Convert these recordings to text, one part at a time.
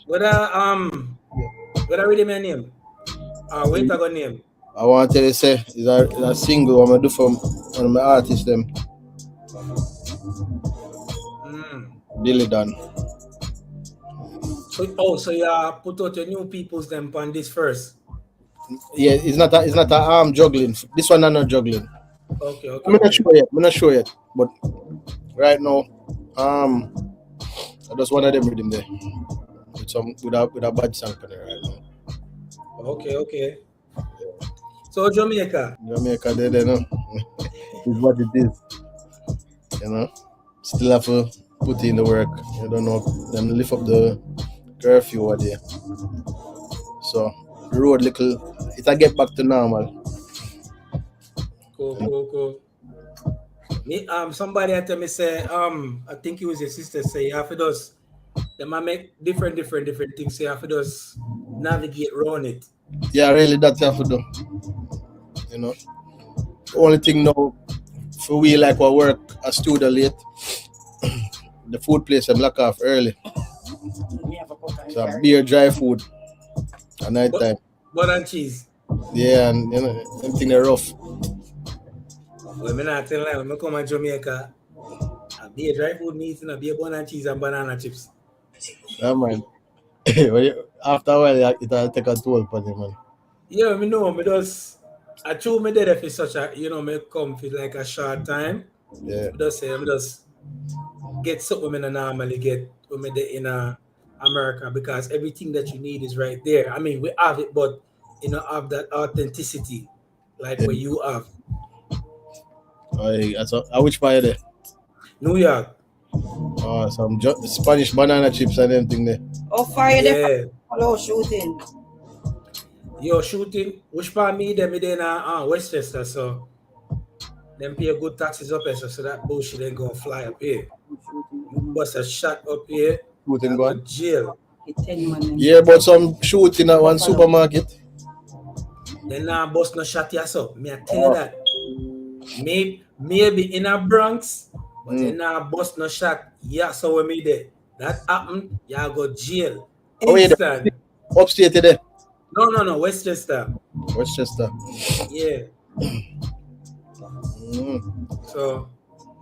What what I read my name? Wait, I got name. I want to tell you, say, it's a single I'm going to do from one of my artists, them, Billy Dunn. So you put out your new people's them on this first. Yeah, it's not a juggling. This one I'm not juggling. Okay. I'm not sure yet. But right now, I just one of them rhythm there. With a bad song on it right now. Okay. So Jamaica. Jamaica there, know. It's what it is. You know? Still have to put in the work. You don't know. Then lift up the curfew over there. So road little it'll get back to normal. Cool. Me somebody had tell me say I think it was your sister say you have to just they might make different things, so you have to just navigate around it. Yeah, really that's have to do. You know. Only thing now for we like we work a student late. The food place them lock off early. So beer, dry food at night time. Butter and cheese. Yeah, and you know, everything are rough. Well, me not tell you, when I come to Jamaica, I'll be a dry food meat and I'll be a butter and cheese and banana chips. Yeah, man. After a while, it'll take a toll for them, man. Yeah, me know, me just, I chew me there for such a, me come for like a short time. Yeah. Me just get something me normally get when me there in America because everything that you need is right there. I mean, we have it, but you know, have that authenticity like what you have. Which part there? New York. Oh, some Spanish banana chips and everything there. Oh, fire there. Hello, shooting. Yo, shooting. Which part me them in Westchester, so them pay good taxes up here, so that bullshit ain't gonna fly up here. You bust a shot up here, shooting go to jail. Yeah, but some shooting at one supermarket. Then now bust no shot yourself. Me I tell you that. Maybe in a Bronx, but then now bust no shot. Yeah, so when me there. That happened, yeah, go jail. Instant. Upstate there? No, Westchester. Westchester. Yeah. So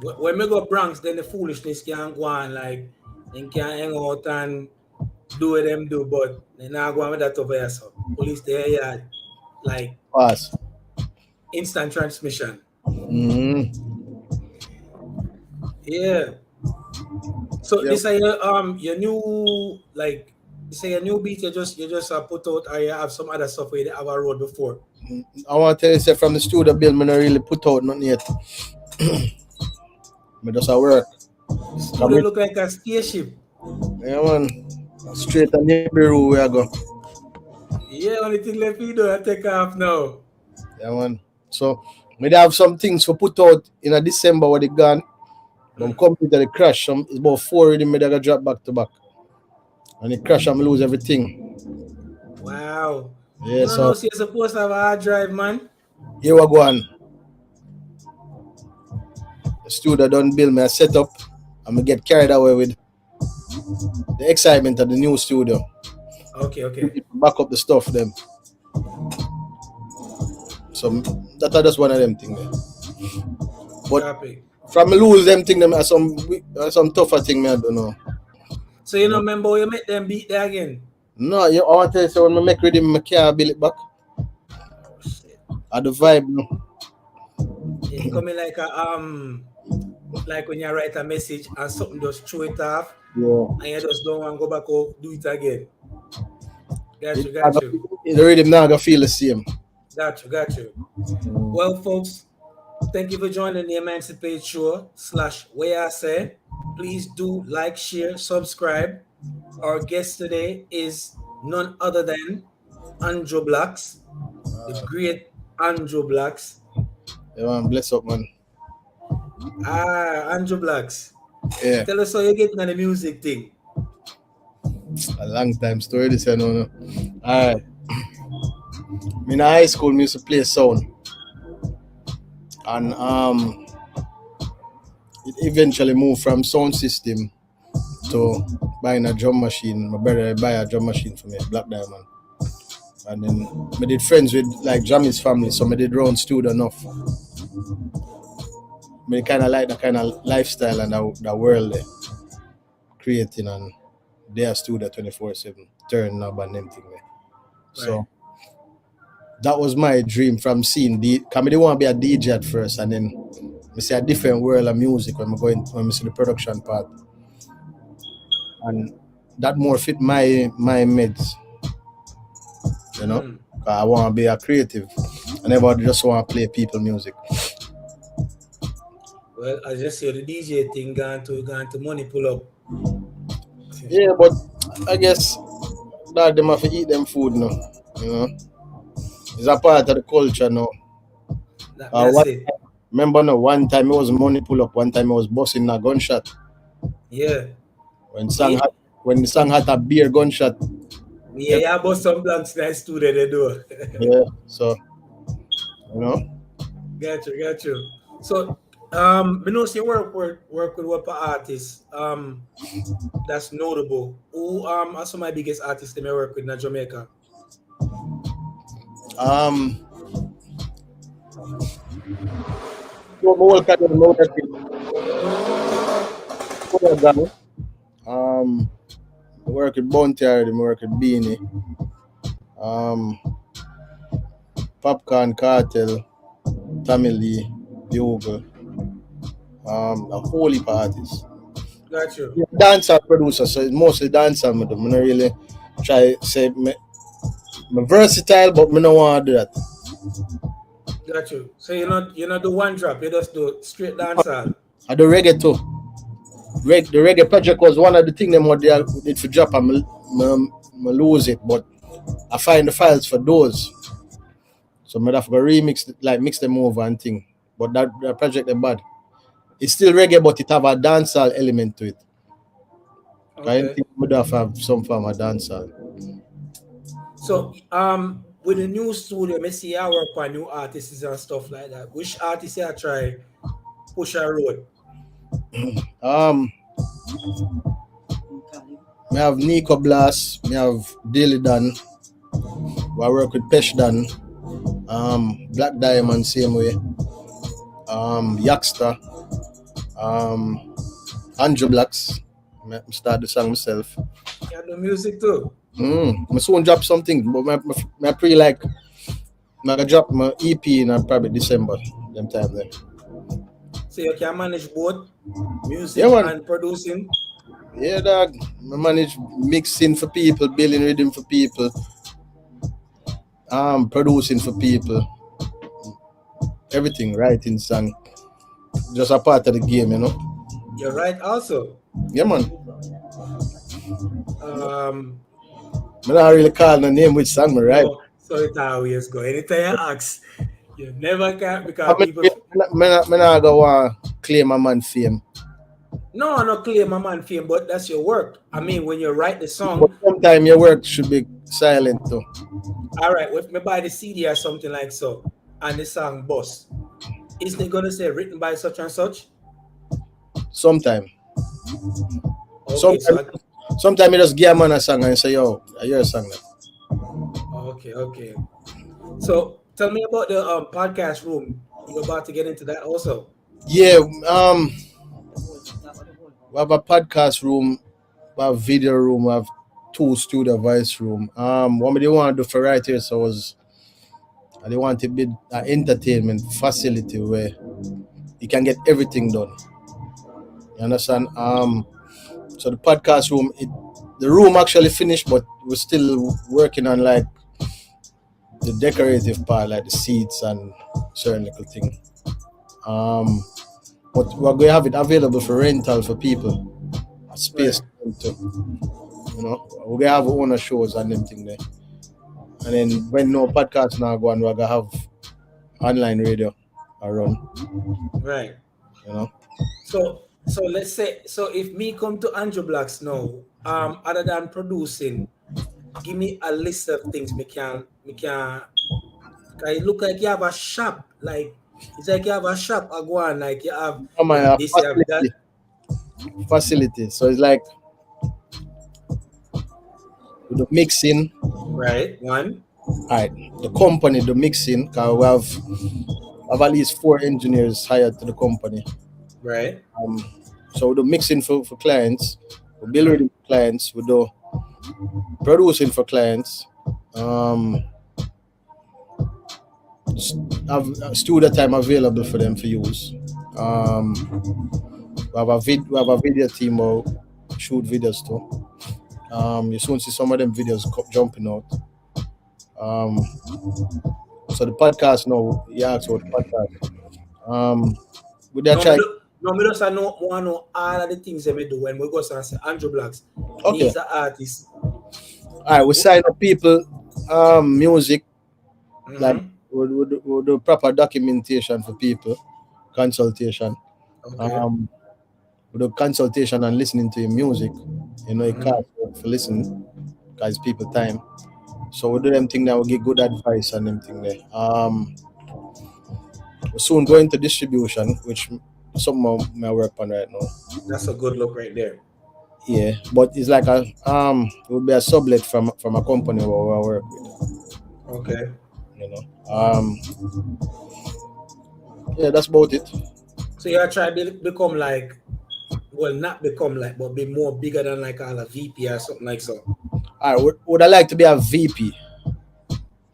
when we go Bronx, then the foolishness can go on, like they can hang out and do what them do, but they not go on with that over here. So police there, yeah, like pass. Instant transmission. Yeah. So this is your new like say your new beat you just put out or you have some other stuff where you have a road before? I want to tell you say from the studio build me not really put out nothing yet. Me just a work. Studio look like a spaceship. Yeah man. Straight on every road we I go. Yeah, only thing left you do I take off now. Yeah man. So we have some things for put out in a December where they gone. When computer they crash, it's about 4 of them that got drop back to back. And it crash and lose everything. Wow. Yeah, no, so you're supposed to have a hard drive, man. Here we go on. The studio done build me a setup and I get carried away with the excitement of the new studio. Okay. Back up the stuff them. So that's just one of them things there. But from lose them thing them as some tougher thing me I don't know. So you know remember you make them beat there again? No, I want to tell you so when I make rhythm I can't build it back. Oh shit. At the vibe no. It's coming like a like when you write a message and something just throw it off. Yeah. And you just don't want to go back or do it again. Got you. The rhythm now gonna feel the same. Got you. Well folks, thank you for joining the Emancipate Show /WehYuhAhSeh. Please do like, share, subscribe. Our guest today is none other than Anju Blaxx, the great Anju Blaxx. Yeah, man, bless up, man. Anju Blaxx. Yeah. Tell us how you get on the music thing. A long time story, this, no. Alright. In high school, we used to play sound. And it eventually moved from sound system to buying a drum machine. My brother buy a drum machine for me, Black Diamond. And then I did friends with like Jammy's family, so I did round studio enough. I kind of like that kind of lifestyle and that world there, creating and they are studio 24/7, turn up and everything there. So Right. that was my dream from seeing because I didn't want to be a DJ at first, and then I see a different world of music when I see the production part, and that more fit my meds, you know. 'Cause I want to be a creative. I never just want to play people music. Well, I just say the DJ thing gone to money pull up. Yeah, but I guess that them have to eat them food now, you know. It's a part of the culture now. That's it. Remember now, one time it was money pull up, one time it was busting a gunshot. Yeah. When the song had a beer gunshot. Yeah, bought some Blaxx nice studio they do. Yeah, so you know. Got you. So we know you work with what artists that's notable. Who are some of my biggest artists that I work with in Jamaica? So my whole career, I work with I work with Bounty already, I work with Beanie, Popcorn Cartel, Tammy Lee, Bugle, a whole heap of artists. Got you. Yeah, dancer producer, so it's mostly dancer. I don't really try say I'm versatile, but I don't want to do that. Got you. So you're not do one drop, you just do straight dancehall. I do reggae too. The reggae project was one of the things them what they did for drop and I lose it, but I find the files for those. So I have to remix like mix them over and thing. But that project is bad. It's still reggae, but it have a dancehall element to it. I Okay. think would have some form of dancehall. So with the new studio, I see I work on new artists and stuff like that. Which artists I try push a road? Me have Nico Blast, me have Daily Dan, I work with Pesh Dan, Black Diamond same way, Yaxter, Anju Blaxx. I start the song myself. You do music too. I soon drop something, but I pretty like I gonna drop my EP in probably December, them time there. So you can manage both music Yeah, and producing. Yeah, dog. I manage mixing for people, building rhythm for people, producing for people, everything, writing song. Just a part of the game, you know. You're right also. Yeah, man. I don't really call the name which song, right? No, so it always go. Anytime you ask, you never can because people. I not go claim a man fame. No, I not claim a man fame, but that's your work. I mean, when you write the song. But sometimes your work should be silent too. All right, if me buy the CD or something like so, and the song Boss, isn't it gonna say written by such and such? Sometimes. Okay, sometimes you just give a man a song and say, yo, I hear a song now. Okay. So tell me about the podcast room. You're about to get into that also. Yeah, we have a podcast room, we have video room, we have 2 studio voice room. What they want to do for right here, so I want to be an entertainment facility where you can get everything done. You understand? So the podcast room, the room actually finished, but we're still working on like the decorative part, like the seats and certain little thing. But we're going to have it available for rental for people. A space to, you know, we're going to have owner shows and everything there. And then when no podcast now go on, we're going to have online radio around. Right. You know. So let's say, so if me come to Anju Blaxx now, other than producing, give me a list of things me can it look like you have a shop, like it's like you have a shop, I go on, like you have this, you have that. Facility. So it's like We do mixing. Right. One. All right. The company do mixing. Cause we have at least 4 engineers hired to the company. Right. Um, so we do mixing for clients. We build Mm-hmm. ready for clients. We do producing for clients. Um, have studio time available for them to use. Um, we have a video team who shoot videos too. You soon see some of them videos jumping out. Um, so the podcast now, you asked about the podcast. We did No, me try. do. No, me just know want to know all of the things that we do when we go and say Anju Blaxx Okay. needs an artist. All right. We sign up people. Music like Mm-hmm. we do proper documentation for people, consultation. Okay. Um, we do consultation and listening to your music. You know, it Mm-hmm. costs for listening because people time. So we do them thing that we get good advice and them thing there. We're soon going to distribution, which something I work on right now. That's a good look right there. Yeah, but it's like it would be a sublet from a company where I work with. Okay. You know, yeah, that's about it. So you try to become like, well, not become like, but be more bigger than like all a VP or something like so. Would I like to be a VP?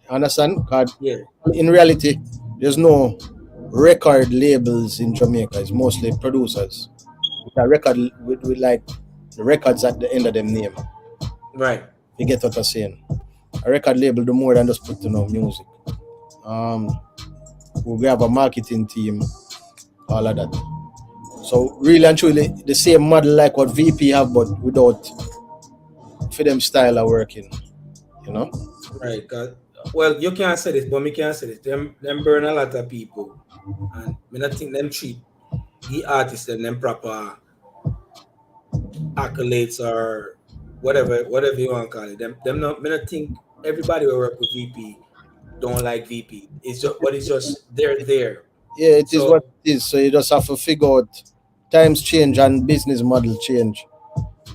Understand? 'Cause Yeah. in reality, there's no record labels in Jamaica. It's mostly producers. With a record with like the records at the end of them name. Right. You get what I'm saying? A record label do more than just put music. Um, we have a marketing team, all of that. So really and truly, the same model like what VP have, but without for them style of working. You know? Right. Well, you can't say this, but me can't say this. Them burn a lot of people, and me not think them treat the artists and them proper accolades or whatever you want to call it. Them not. Me not think everybody will work with VP don't like VP. It's just, but it's just they're there. Yeah, it is what So it is. So you just have to figure out times change and business model change.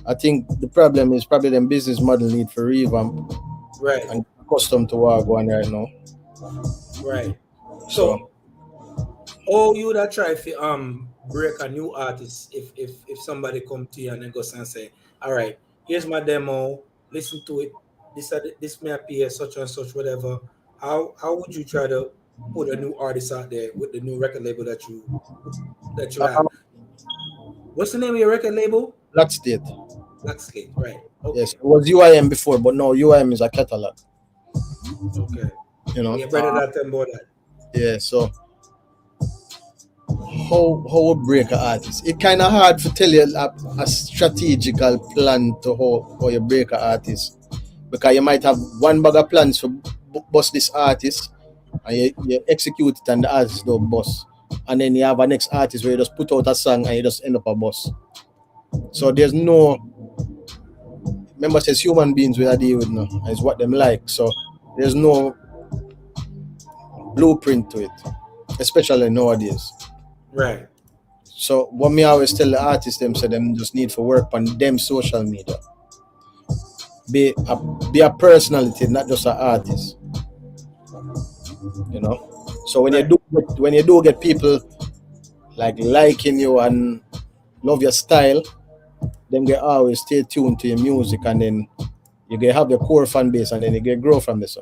I think the problem is probably them business model need for revamp right, and custom to what going right now. right. So So all you that try to break a new artist if somebody come to you and then goes and say, all right, here's my demo, listen to it. This may appear such and such, whatever. How would you try to put a new artist out there with the new record label that you have? um, What's the name of your record label? Black State. Black Slate, right. Yes, Okay. it was UIM before, but now UIM is a catalog. Okay. You know. Yeah, better that than more that. Yeah. So how we break an artist? It kind of hard to tell you a strategical plan to how you break an artist because you might have one bag of plans for bust this artist and you execute it and the artist don't bust. And then you have a next artist where you just put out a song and you just end up a boss. So there's no remember says human beings we are dealing with now. And it's what them like. So there's no blueprint to it. Especially nowadays. Right. So what me always tell the artists them say them just need for work on them social media. Be a personality, not just an artist. You know. So when Right. you do get people like liking you and love your style, them get always stay tuned to your music and then you get have your core fan base and then you get grow from this.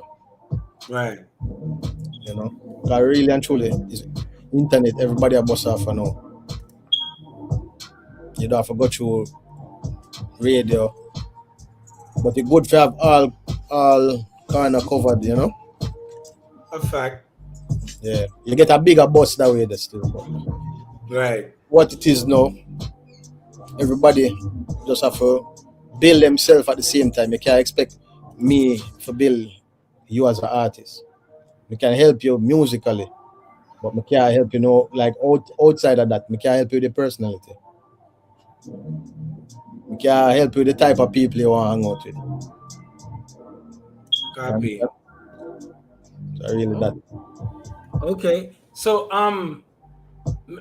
Right. You know. Because really and truly is internet everybody a boss off now. You don't have to go through radio. But it's good to have all kind of covered, you know. A fact. Yeah, you get a bigger bus that way. That's still. But Right. what it is now, everybody just have to build themselves at the same time. You can't expect me to build you as an artist. We can help you musically, but we can't help you know like outside of that. We can't help you with the personality. We can't help you with the type of people you want to hang out with. Copy. So really that. Okay. So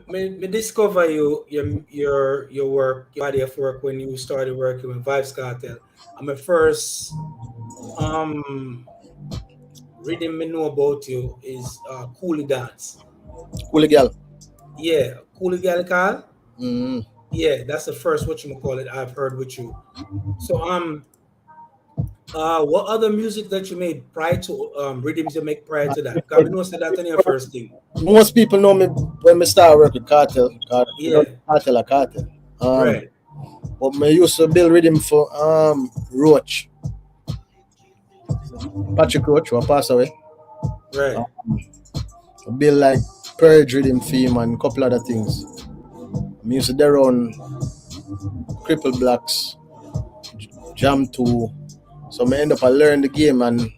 me discover your work, your body of work when you started working with Vibes Cartel. I'm a first um rhythm me know about you is Coolie Dance. Coolie girl. Yeah, Coolie Gal Carl. Mm. Yeah, that's the first what you call it I've heard with you. So what other music that you made prior to rhythms you make prior to that? Because we know say that on your first thing. Most people know me when me start work with Cartel. Yeah, Cartel a Cartel. right, But me used to build rhythm for Roach. Patrick Roach, who passed away. right. I build like Purge rhythm theme and a couple other things. I used to do around Cripple Blaxx, Jam 2. So I end up I learn the game and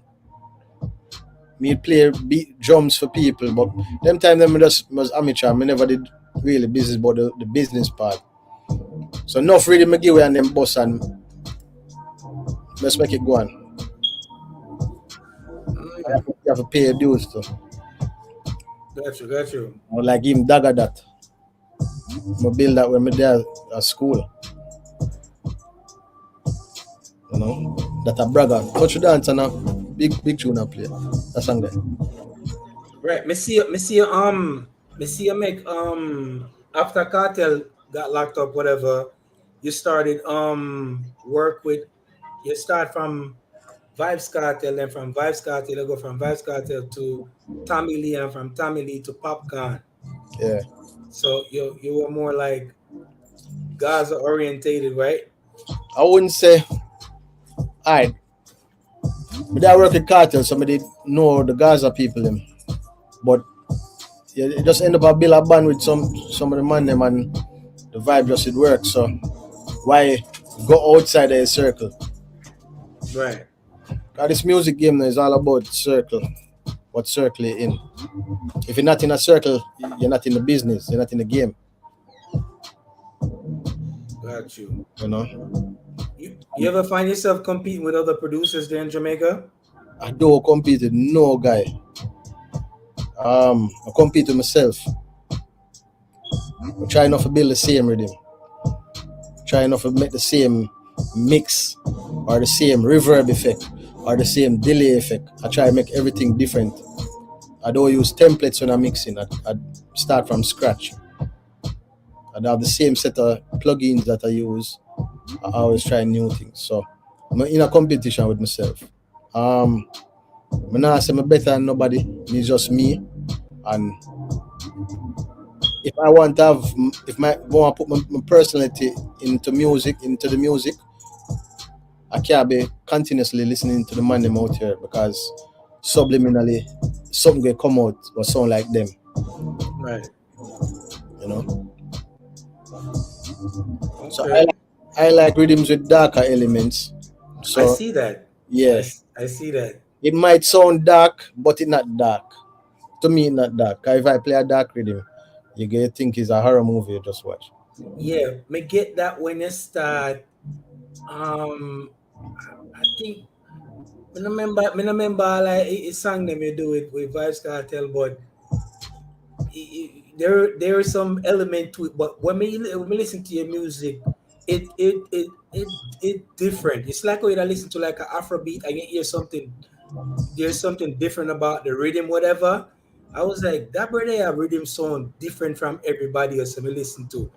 me play beat drums for people. But them time them just was amateur. I never did really business about the business part. So enough rhythm I give away and them boss and let's make it go on. Mm, You have to pay your dues too. got you, got you. Or like him dagger that. I build that when I there at school. You know? That a bragger. Touch dance and a big tune I play. That song there. Right. Me see you make after Cartel got locked up, whatever, you started work with you start from Vibes Cartel, and from Vibes Cartel you go from Vibes Cartel to Tommy Lee, and from Tommy Lee to Popcorn. Yeah. So you were more like Gaza orientated, right? I wouldn't say alright. But I work with cartel, somebody know the Gaza people them. But yeah, it just end up a bill a band with some of the man them and the vibe just it works. So why go outside the circle? Right. Cause this music game now is all about circle. What circle you're in. If you're not in a circle, you're not in the business, you're not in the game. Got you. You know? You ever find yourself competing with other producers there in Jamaica? I don't compete with no guy. I compete with myself. I try not to build the same rhythm. Try not to make the same mix or the same reverb effect or the same delay effect. I try to make everything different. I don't use templates when I'm mixing. I start from scratch. I have the same set of plugins that I use. I always try new things. So I'm in a competition with myself. I'm not saying I'm better than nobody. It's just me. And if I want to have, if I want to put my personality into the music, I can't be continuously listening to the man them out here because subliminally something will come out or sound like them. Right. You know? Okay. So I like rhythms with darker elements. So I see that. yeah, I see that. it might sound dark, but it's not dark. To me, it's not dark. 'Cause if I play a dark rhythm, you get to think it's a horror movie you just watch. Yeah, me get that when you start. I think me remember like a song them you do it with Vibes Cartel, but there is some element to it. But when me listen to your music, it different. It's like when you listen to like an Afrobeat and you hear something. There's something different about the rhythm, whatever. I was like, that brother rhythm sound different from everybody else I listen to.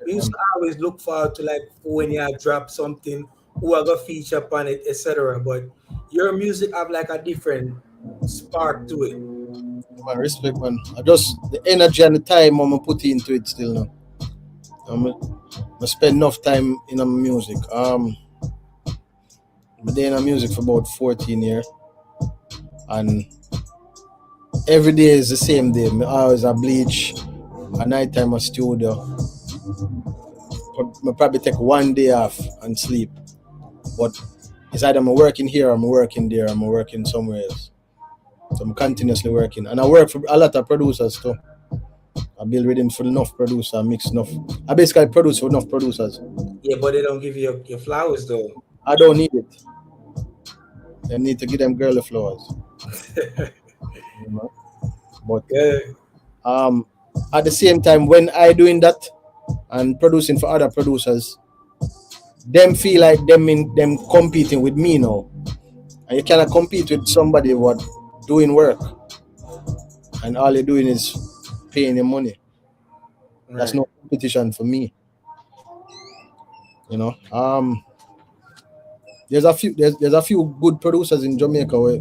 We used to always look forward to like when you drop something, who are gonna feature upon it, etc. But your music have like a different spark to it. Man, respect, man. I just the energy and the time I'm put into it still now. I spend enough time in my music. I've been in music for about 14 years, and every day is the same day. I always a bleach, a nighttime a studio. I probably take one day off and sleep, but it's either I'm working here, or I'm working there, or I'm working somewhere else. So I'm continuously working, and I work for a lot of producers too. I build rhythms for enough producers, I mix enough. I basically produce for enough producers. Yeah, but they don't give you your flowers though. I don't need it. They need to give them girl the flowers. You know? But Yeah, at the same time, when I doing that and producing for other producers, them feel like them competing with me now. And you cannot compete with somebody what doing work and all you're doing is paying your money. That's Right. no competition for me. You know. There's a few good producers in Jamaica where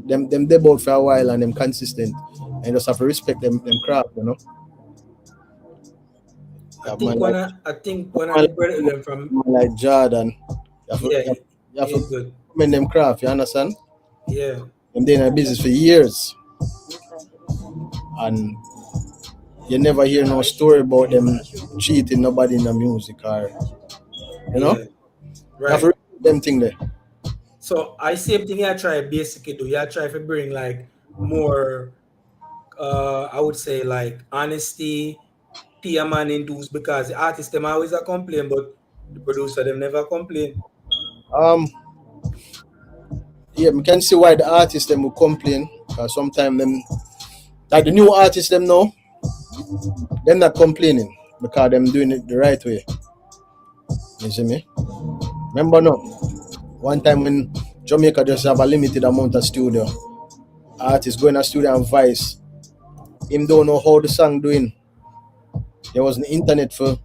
them they both for a while and them consistent and you just have to respect them craft, you know. You have man like I think one of the brother them from man like Jordan. yeah, You have to he's good. commend them craft, you understand? Yeah. Them they in a business for years and you never hear no story about them cheating nobody in the music or you know? Yeah. You have to Right. respect them thing there. So I same thing I try basically do. Yeah, try to bring like more I would say like honesty, peer man in dues because the artist them always a complain, but the producer them never complain. Um yeah, we can see why the artists them will complain because sometimes them like the new artists them know them not complaining because them doing it the right way. You see me? Remember no? One time when Jamaica just have a limited amount of studio, artists going to studio and vice. Him don't know how the song doing. There wasn't internet for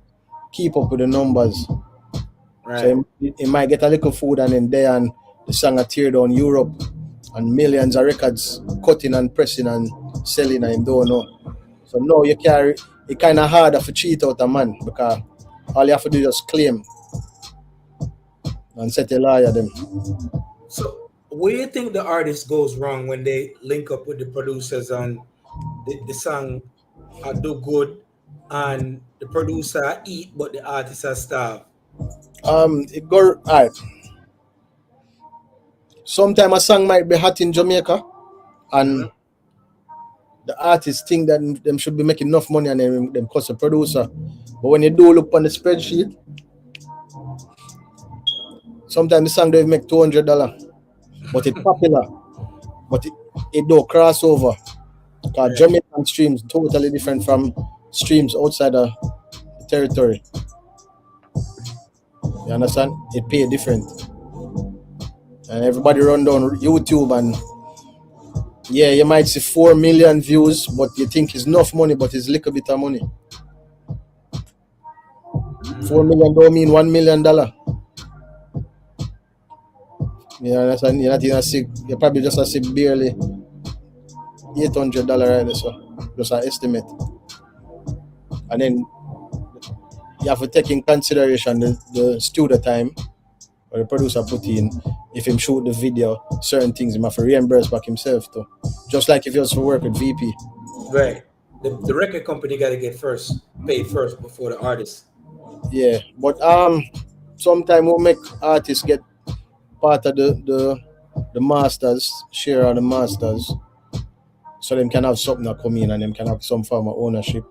keep up with the numbers. Right. So he might get a little food and then there and the song a tear down Europe and millions of records cutting and pressing and selling and him don't know. So now you carry it kinda harder for cheat out a man because all you have to do is just claim and set a lawyer them. So where do you think the artist goes wrong when they link up with the producers and the song do good and the producer eat but the artist are starve? It go alright. Sometimes a song might be hot in Jamaica Mhm. and the artists think that them should be making enough money and them cost a producer. But when you do look on the spreadsheet, sometimes the song don't make $200, but it's popular. But it don't cross over. Because Right. Jamaican streams totally different from streams outside the territory. You understand? It pay different. And everybody run down YouTube and yeah, you might see 4 million views, but you think it's enough money, but it's little bit of money. 4 million don't mean $1 million. You understand? You're not even see, you probably just see barely $800 right there, so just an estimate. And then you have to take in consideration the studio time or the producer put in. If him shoot the video, certain things he have to reimburse back himself too. Just like if he was to work with VP. Right. The record company got to get paid first before the artist. Yeah, but sometimes we'll make artists get part of the masters, share of the masters, so them can have something that come in and them can have some form of ownership.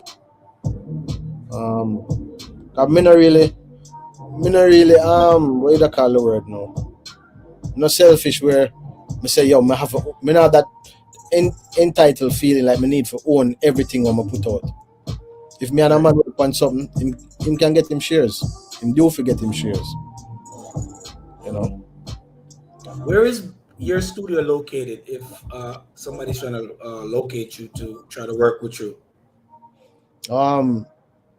Cause me not really what you call the word now? I'm not selfish where me say yo, me not that entitled feeling like me need to own everything I'm put out. If me and a man work on something, him can get him shares. Him do forget him shares. You know. Where is your studio located if somebody's trying to locate you to try to work with you?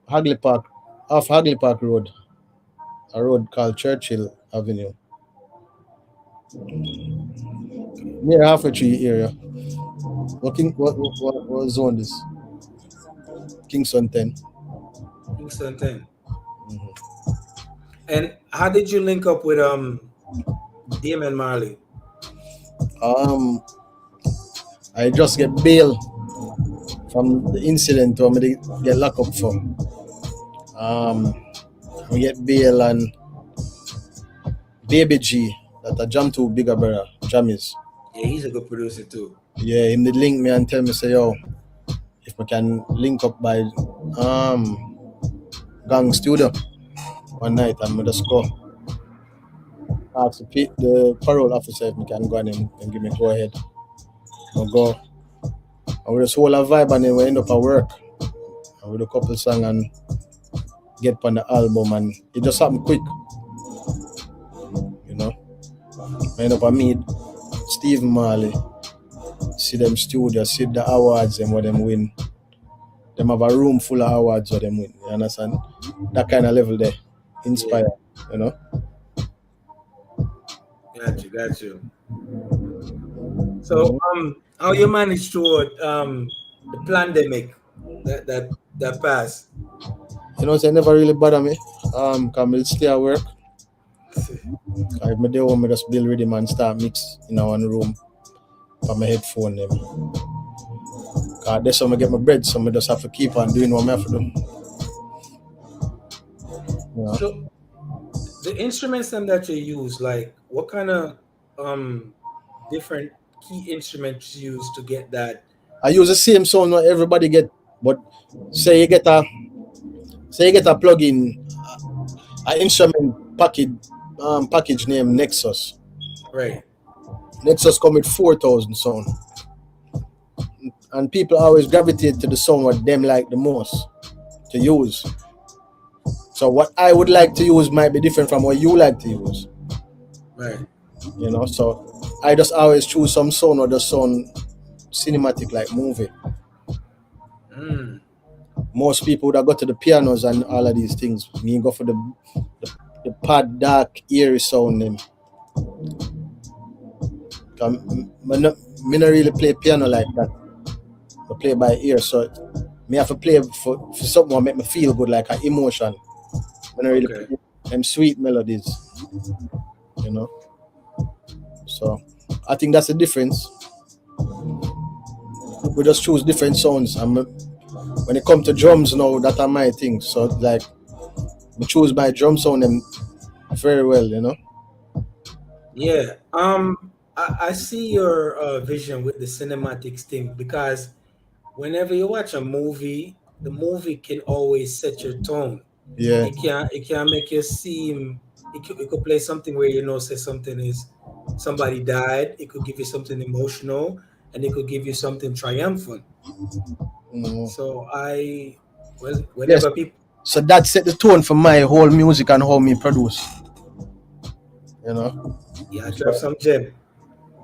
Hagley Park, off Hagley Park Road, a road called Churchill Avenue. Near Halfway Tree area. What zone this? Kingston 10. Kingston 10. Mhm. And how did you link up with Damon Marley? I just get bail from the incident where I get locked up for. I get bail and Baby G that I jump to bigger brother, Jammies. Yeah, he's a good producer too. Yeah, him did link me and tell me say yo, if we can link up by Gang Studio one night and I just go. Ask the parole officer if we can go and give me go ahead. I'll go. And we just hold a vibe and then we end up at work. And with a couple song and get on the album and it just happened quick. You know? I end up at meet Steve Marley, see them studio, see the awards and what them win. Them have a room full of awards what them win. You understand? That kind of level there. Inspire, you know. Got you. So how you manage through the pandemic that passed? You know, it never really bother me. Cause I stay at work. If I do home, I just build rhythm and start mix in one room for my headphone. Them. Cause that's how I get my bread, so I just have to keep on doing what I have to do. Yeah. So the instruments them that you use, like what kind of different key instruments you use to get that? I use the same sound what everybody get, but say you get a plug-in, an instrument package named Nexus. Right. Nexus come with 4,000 sound, and people always gravitate to the sound what them like the most to use. So what I would like to use might be different from what you like to use. Right. You know, so I just always choose some sound or the sound cinematic like movie. Most people that go to the pianos and all of these things, me go for the pad dark eerie sound them. Me not really play piano like that. I play by ear, so me have to play for something that make me feel good, like an emotion. I don't really play them sweet melodies, you know. So I think that's the difference. We just choose different sounds, and when it comes to drums now, that are my thing. So like, we choose my drum sound them very well, you know. Yeah. I see your vision with the cinematics thing, because whenever you watch a movie, the movie can always set your tone. Yeah. It can make you seem. It could play something where say something is somebody died. It could give you something emotional, and it could give you something triumphant. So whenever Yes. people. So that set the tone for my whole music and how me produce. You know. Yeah, I drop some gem.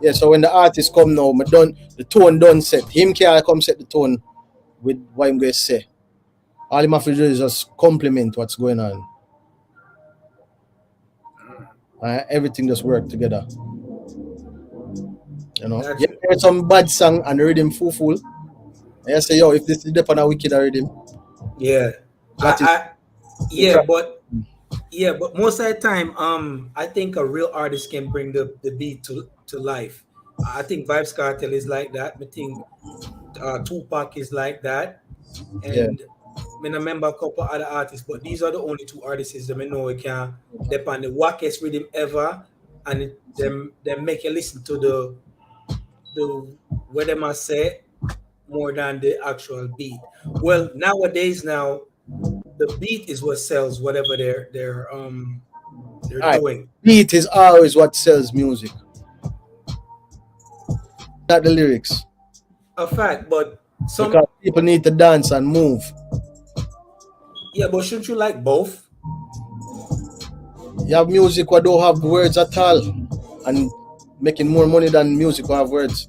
Yeah, so when the artist come now, the tone done set. Him can come set the tone with what I'm going to say. All him have to do is just compliment what's going on. Everything just work together. You know, Gotcha. you hear some bad song and the rhythm full. And you say, yo, if this is the on a wicked rhythm. Yeah. But most of the time, I think a real artist can bring the beat to life. I think Vibes Cartel is like that. I think Tupac is like that, and I remember a couple other artists, but these are the only two artists that I know can depend the wackest rhythm ever, and them make you listen to the what them I say more than the actual beat. Well, nowadays the beat is what sells whatever they're doing. Beat is always what sells music, not the lyrics. A fact, but because people need to dance and move. Yeah, but shouldn't you like both? You have music that don't have words at all, and making more money than music that have words.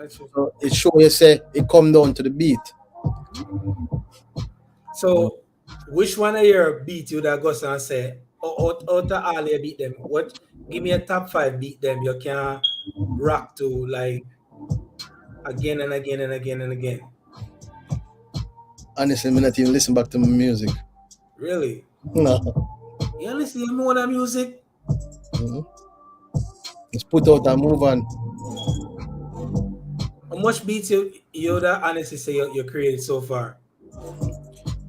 So it shows you say it come down to the beat. So which one of your beat you that goes and say, out of all your beat them, what give me a top 5 beat them you can rock to like again and again and again and again? Honestly, I'm not even listen back to my music. Really? No. You listen to more than music? Let's put out and move on. How much beats you that honestly say you created so far?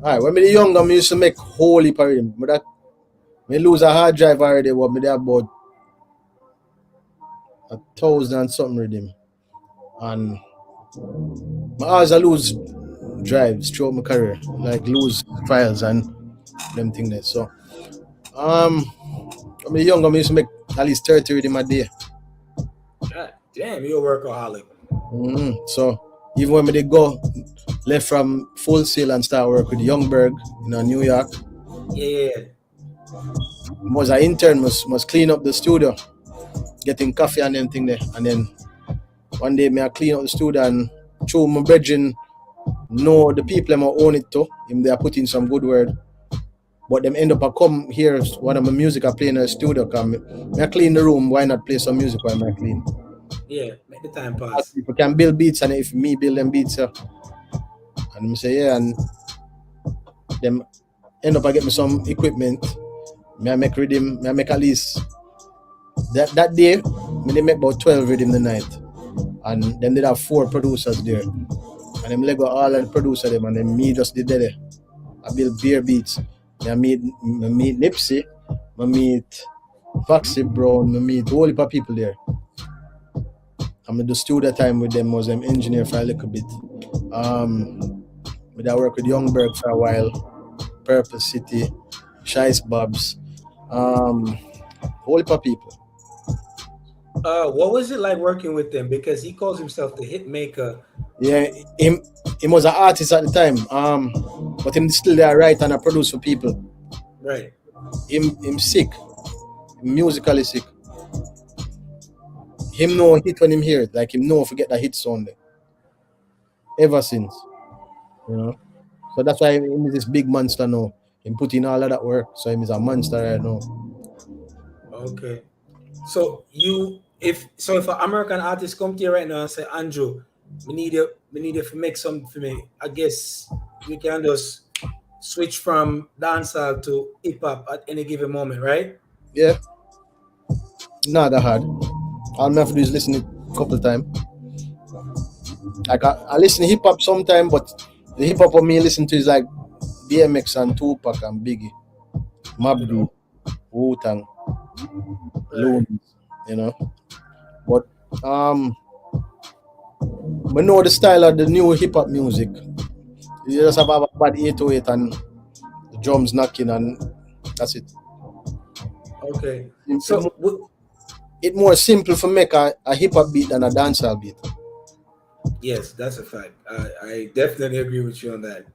Alright, when I was younger, I used to make whole heap of rhythm. But I lose a hard drive already, what me there about 1,000 and something rhythm. And I always lose drives throughout my career, like lose files and them things there. So when I was younger, I used to make at least 30 rhythm a day. God damn, you're a workaholic. So even when I go left from Full Sail and start work with Youngberg in New York. Yeah. Was an intern, must clean up the studio. getting coffee and them thing there. And then one day me I clean up the studio and through my brethren know the people them own it too. Him they are putting some good word. But them end up I come here one of my music I play in the studio come. Me I clean the room, why not play some music while I clean? Yeah, make the time As pass. people can build beats and if me build them beats and me say yeah and them end up I get me some equipment. Me I make rhythm, me I make at least that day me they make about 12 rhythm the night. And then they have 4 producers there. And them Lego all the producer them and then me just did there. I build beer beats. I meet Nipsey, I meet Foxy Brown, I meet a whole heap of people there. I'm in the studio time with them, was them engineer for a little bit. I work with Youngberg for a while, Purple City, Shice Bobs, whole heap of people. What was it like working with him? Because he calls himself the hit maker. Yeah, him was an artist at the time. But him still there write and I produce for people. Right. Him sick. Musically sick. Him know hit when him hear it. Like him know forget that hit sound there. Ever since. You know? So that's why him is this big monster now. Him put in all of that work. So him is a monster right now. Okay. So if an American artist come to you right now and say, Anju, we need you to make something for me, I guess we can just switch from dancehall to hip hop at any given moment, right? Yeah. Not that hard. All I have to do is listen it a couple times. Like I listen to hip hop sometime, but the hip hop of me listen to is like DMX and Tupac and Biggie, Mobb Deep, Wu-Tang, Loons, you know. But we know the style of the new hip hop music. You just have a bad 808 and the drums knocking and that's it. Okay. So it's more simple for make a hip hop beat than a dancehall beat. Yes, that's a fact. I definitely agree with you on that.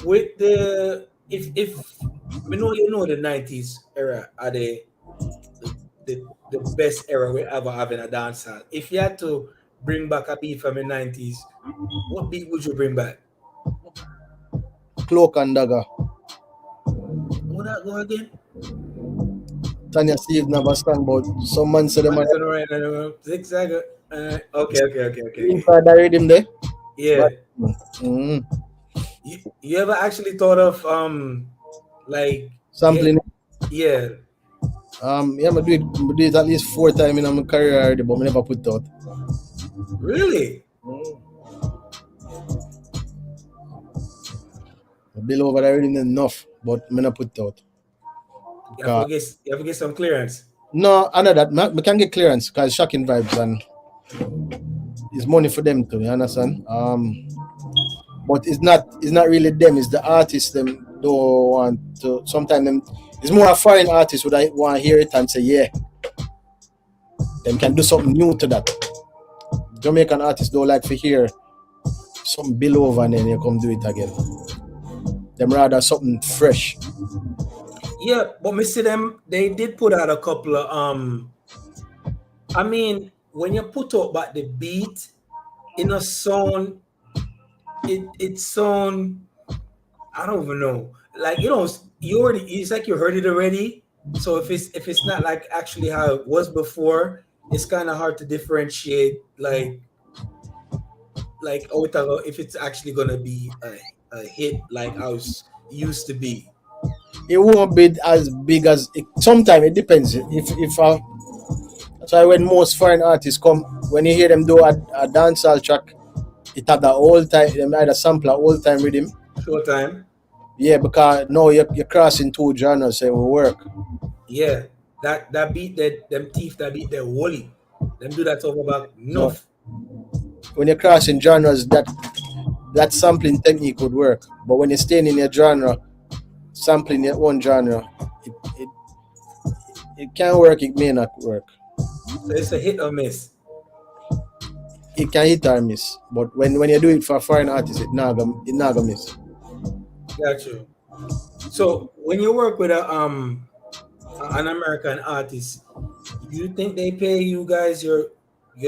With the if we know the 90s era are the best era we ever have in a dancehall. If you had to bring back a beat from the 90s, what beat would you bring back? Cloak and Dagger. Would that go again? Tanya Steve never stand, but some man say them are Zigzag. Okay. inside the rhythm there. Yeah. Mm-hmm. You ever actually thought of like sampling? Yeah. Yeah, I do it at least 4 times in my career already, but I never put it out. Really? I build over the rhythm enough, but I never put it out. You have to get some clearance. No, I know that. We can get clearance because shocking vibes and it's money for them too, you understand? But it's not really them, it's the artists them don't want to. Sometimes them it's more a foreign artist would I want to hear it and say, yeah, them can do something new to that. Jamaican artists don't like to hear something below over and then you come do it again. Them rather something fresh. Yeah, but me see them, they did put out a couple of I mean, when you put up but the beat in a song, it sound, I don't even know. Like it's like you heard it already. So if it's not like actually how it was before, it's kind of hard to differentiate like if it's actually gonna be a hit like how it used to be. It won't be as big as it. Sometimes it depends. That's why when most foreign artists come, when you hear them do a dancehall track, it have the whole time. They either sample a whole time rhythm. Short time. Yeah, because now you're crossing 2 genres, so it will work. Yeah, that beat them teeth that beat their woolly. Them do that over about enough. So, when you're crossing genres, that sampling technique would work. But when you're staying in your genre, sampling your own genre, it can work, it may not work. So it's a hit or miss. It can hit or miss. But when you do it for a foreign artist, it not gonna miss. Got you. So when you work with an American artist, You think they pay you guys your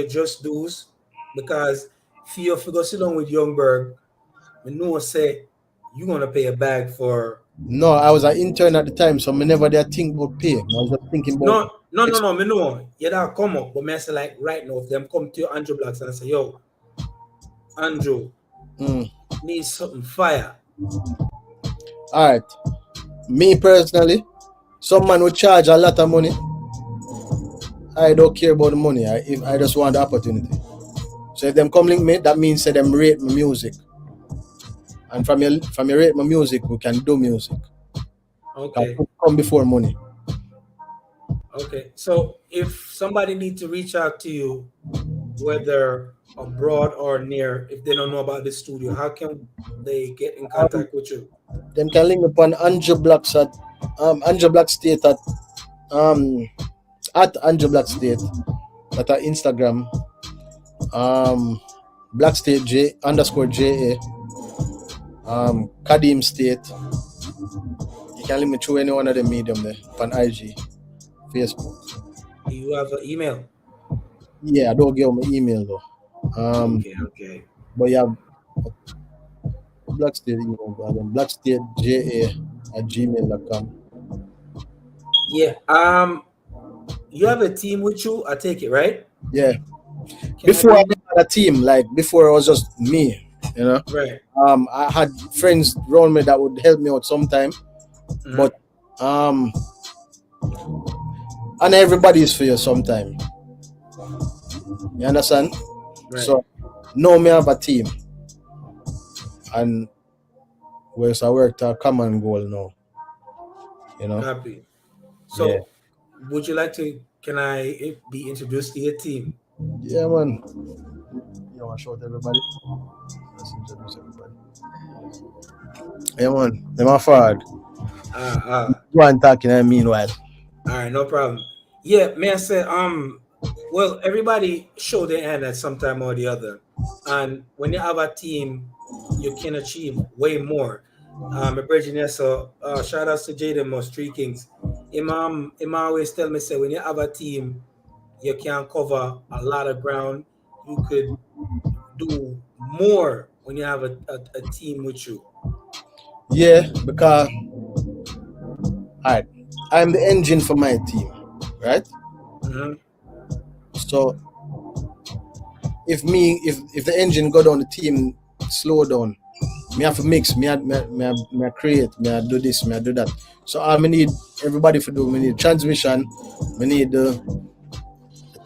just dues? Because if you go sit down with Youngberg, I know say you're gonna pay a bag for. No, I was an intern at the time, so I never did think about pay. I was just thinking about No, me know. Yeah, that come up, but me say like right now, if them come to Anju Blaxx and say, yo, Anju, need something fire. All right. Me personally, some man would charge a lot of money. I don't care about the money. I just want the opportunity. So if them come link me, that means say them rate my music. And from your rate my music, we can do music. Okay. Come before money. Okay. So if somebody needs to reach out to you, whether abroad or near, if they don't know about the studio, how can they get in contact with you? Them can link me upon Anju Blaxx Anju Blaxx State at Anju Blaxx State at our Instagram. Blaxx State _JA. Kadim State. You can link me through any one of the medium there on IG, Facebook. Do you have an email? Yeah, I don't give my email though. Okay. But you have Blaxx State email, blaxstateja@gmail.com. Yeah. You have a team with you, I take it, right? Yeah. Can Before I I had a team, like before it was just me, you know. right. I had friends around me that would help me out sometime. But and everybody is for you sometime. You understand? Right. So now me have a team. And where's I work to a common goal now. You know? Copy. So Yeah. would you like to can I be introduced to your team? Yeah, man. You want to show it to everybody? Let's introduce everybody. Yeah, man. Them are forward. Go on talking meanwhile. All right, no problem. Yeah, man said, well, everybody show their hand at some time or the other. And when you have a team, you can achieve way more. Virginia, so shout outs to Jaden Moss, Three Kings. Him always tell me, say, when you have a team, you can cover a lot of ground. You could do more when you have a team with you. Yeah, because alright, I'm the engine for my team, right? So if the engine go down, the team slow down. Me have to mix, me create, me do this, me do that. So I need everybody for do. Me need transmission, me need the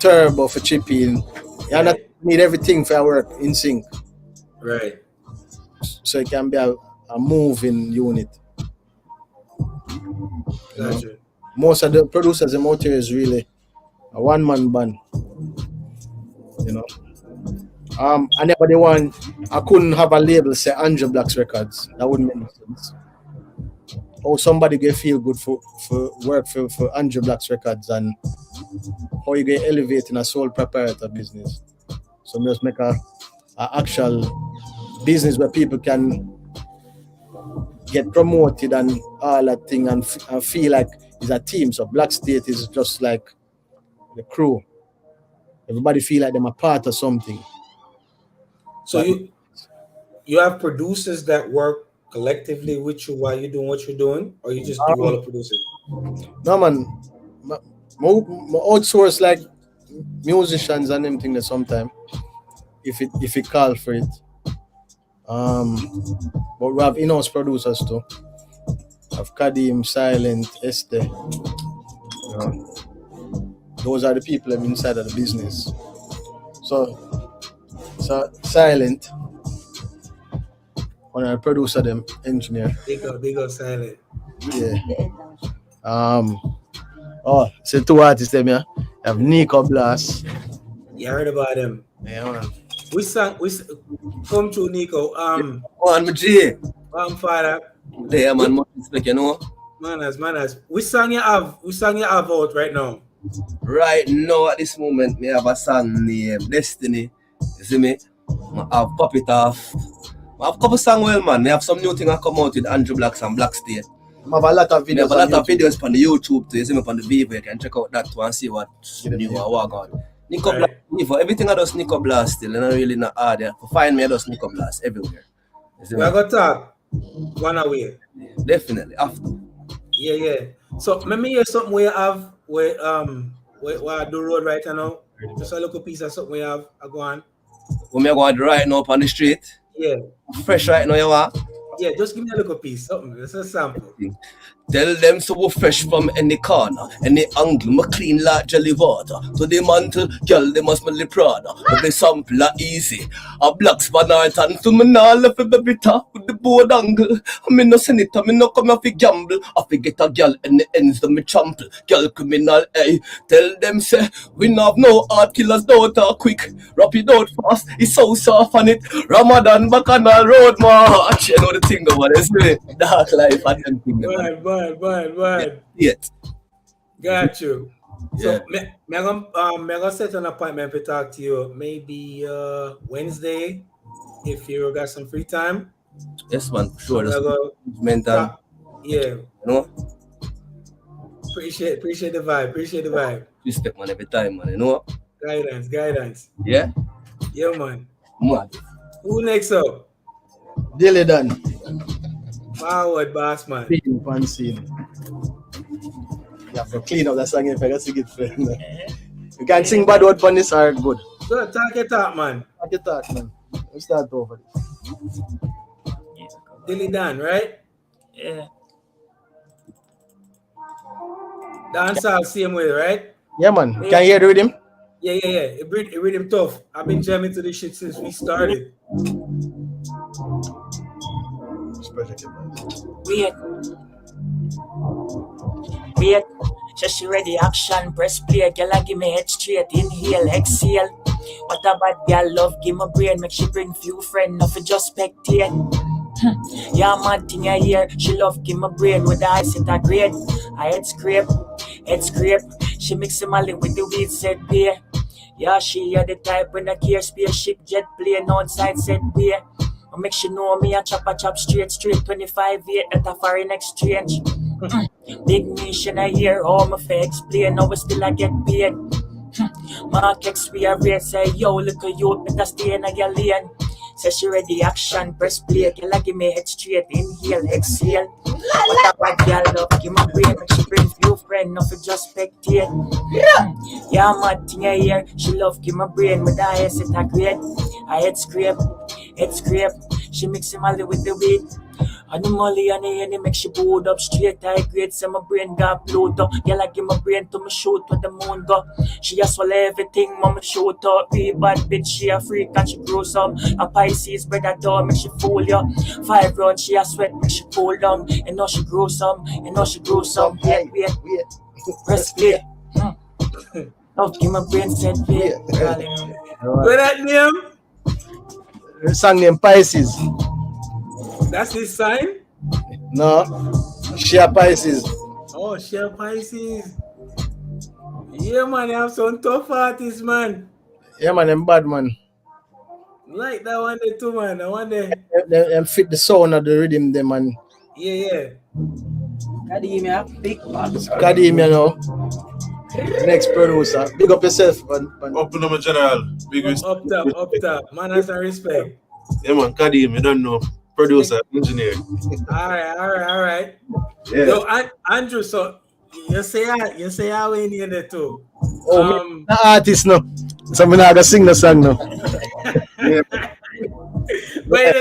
turbo for chipping. I need everything for our work in sync. Right. So it can be a moving unit. Gotcha. Most of the producers and out here is really a one-man band. You know. I couldn't have a label say Anju Blaxx Records. That wouldn't make sense. Or somebody get feel good for work for Anju Blaxx Records, and how you get elevate in a sole proprietor business. So just make a actual business where people can get promoted and all that thing and feel like it's a team. So Blaxx State is just like the crew. Everybody feel like they're a part of something. So you have producers that work collectively with you while you're doing what you're doing, or you just do all the producing? No, man. My outsource like musicians and everything that sometimes if it call for it. But we have in-house producers too. Have Kadim, Silent, Esther. Those are the people inside of the business. So Silent, one of the producer, them engineer. Big up Silent. Yeah. So two artists them here. You have Nico Blast. You heard about him. Yeah, man. We come to Nico. On my G. Father. There, man, much respect, you know. Manners. Which song you have out right now? Right now, at this moment, me have a song named Destiny. You see me? I have Pop It Off. I have a couple songs, well, man. Me have some new thing I come out with Anju Blaxx and Blaxx State. I have a lot of We have videos. a lot of YouTube. videos on the YouTube too. You see me on the Vivo. You can check out that too and see what new or what on. Nico Right. Blast, Vivo, everything I does Nico Blast still, and I really not hard. Yeah. For find me, I does Nico Blast everywhere. You see me? We're gonna talk one away. Definitely after. Yeah. So let me hear something we have where I do road right now. Just a little piece of something we have. I go on. When me go right now up on the street, Yeah. fresh right now, you are. Yeah, just give me a little piece. Something. It's a sample. Tell them so we're fresh from any corner, any angle, me clean like jelly water. To the mantle, girl, they must smell the Prada. But the sample are easy. A Blaxx banana and to me now left a baby top with the board angle. I mean no senator, me no come here fi gamble. I fi get a girl and the ends of me trample. Girl criminal, hey. Tell them say, we no have no hard killers, don't talk quick. Rap it out fast, it's so soft on it. Ramadan back on the road, march. You know the thing about it, see? Dark life and them thing. Bad. Yet. Got you. Yeah. So me gonna set an appointment to talk to you maybe Wednesday if you got some free time. Yes, man, for sure. Me That's go mental. talk- Yeah. You know? Appreciate the vibe. Respect, man, every time, man. You know? Guidance. Yeah? Yeah, man. Mad. Who next up? Daily done. Forward, boss man. Clean pan scene. You have to clean up that song if I can sing it, friend. You can sing bad word on this are good. So talk it up, man. What you talk, man? Let's start over. Dilly Dan, right? Yeah. Dance all same way, right? Yeah, man. Can you hear the rhythm? Yeah. It rhythm tough. I've been jamming to this shit since we started. Wait. She ready, action, press play. Girl, I give me head straight, inhale, exhale. What a bad girl love, give my brain, make she bring few friends, nothing just spectate. Yeah, mad thing I hear. She love give my brain with the eyes it a grade. I head scrape. She mix him all in with the weed set beer. Yeah, she the type when I care spaceship jet plane outside set beer. I make she know me a chop straight 25 8 at a foreign exchange. Big mission I hear all my fa explain how still I get paid. Mark X we are race say yo look at you better stay in a your lane. Say she ready action press play girl I give me head straight inhale exhale. What a bad girl love give my brain make she bring few friends nothing just spectate. Yeah mad thing I hear she love give my brain with the eyes it a grade. I head scrape. She mix him all with the weed. And the molly and the enemy make she board up straight. I grade so my brain got blowed up. Girl I give my brain to me shoot where the moon go. She a swallow everything, mama shoot up. Be bad bitch, she a freak and she grows up. A Pisces brother door make she fool ya. 5 rounds she a sweat make she cool down. And now she grows some, Wait. Press play. Love give my brain set play. Where that name? The song named Pisces. That's his sign? No. Share Pisces. Oh, Share Pisces. Yeah, man, you have some tough artists, man. Yeah, man, them bad, man. Like that one there too, man. I wonder. Them fit the sound of the rhythm, them, man. Yeah. Academia, big box. Academia now. Next producer. Big up yourself, man. Open up, general. Big Up top. Man has some respect. Yeah, man. Kadim, you don't know. Producer, engineer. All right. Yeah. Yo, Andrew, so you say I win in there too. Oh, the artist, no. So I'm not going to sing the song, no. But you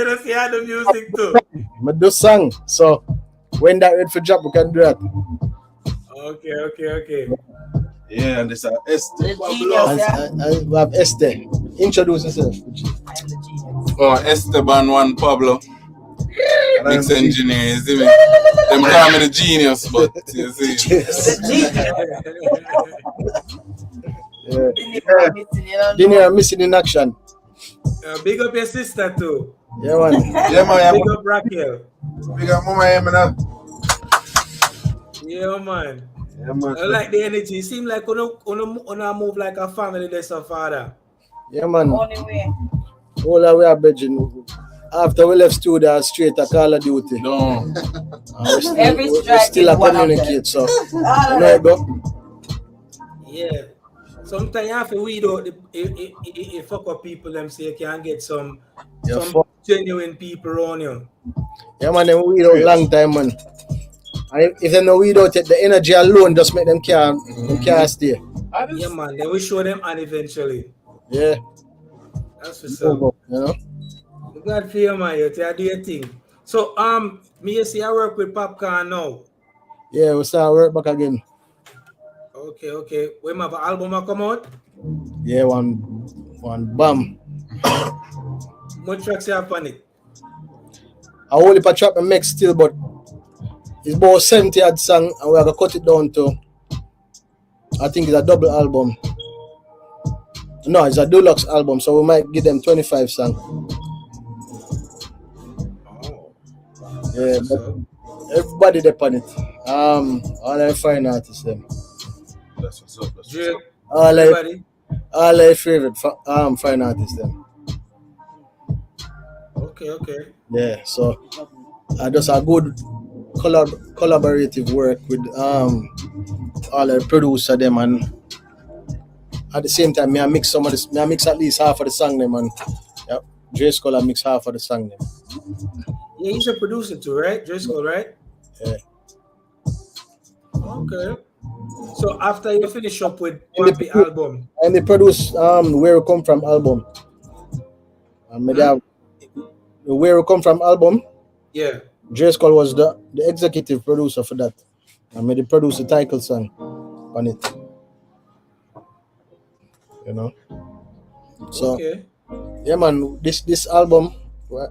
don't say I do music too. I do song. So when that ready for job, we can do that. Okay. Yeah, and this is Esther. The genius, yeah. And we have Esther. Introduce yourself. I'm the genius. Oh, Esteban Juan Pablo. Mix engineer, you see me? Them call me the genius, but you see. Dinner missing in action. Big up your sister too. Yeah, man. Yeah, man. Big up Raquel. Big up Mama Emina. Yeah, man. Yeah, man. I like the energy. It seems like una move like a family. There's a father. Yeah, man. Only way. All the way are bridging. After we left studio, straight to Call of Duty. No. Every We strike still is one of communicate, so you All know of it go. Yeah. Sometimes you have to weed out it fuck up people them so you can get some Yeah, some fuck. genuine people around you. Yeah, man, them weed out long time, man. And if they no weed out it, the energy alone just make them can't stay. Yeah, man. Then we show them and eventually. Yeah, That's for some. you know. I'm glad for you, man. You do your thing. So me you see I work with Popcorn now. Yeah, we start work back again. Okay. When my album a come out, Yeah, one bam. what tracks you have on it? I only for trap and mix still, but it's about 70 odd song and we are gonna cut it down to I think it's a double album. No, it's a deluxe album, so we might give them 25 songs. Oh. Yeah, That's but what's up. everybody depend it. All our fine artists them. That's what's up. That's what's Drake, up. everybody. All our favorite fine artists them. Okay. Yeah, so I just a good collaborative work with all the producer them, and at the same time me I mix some of this, me I mix at least half of the song them, and yeah, J Skull I mix half of the song them. Yeah, he's a producer too, right? Driscoll, right? Yeah. Okay. So after you finish up with Papi album, And they produce Where We Come From album. And they have the Where We Come From album. yeah. J Skull was the executive producer for that. And they produce the title song on it. You know. So Okay. yeah, man, this album we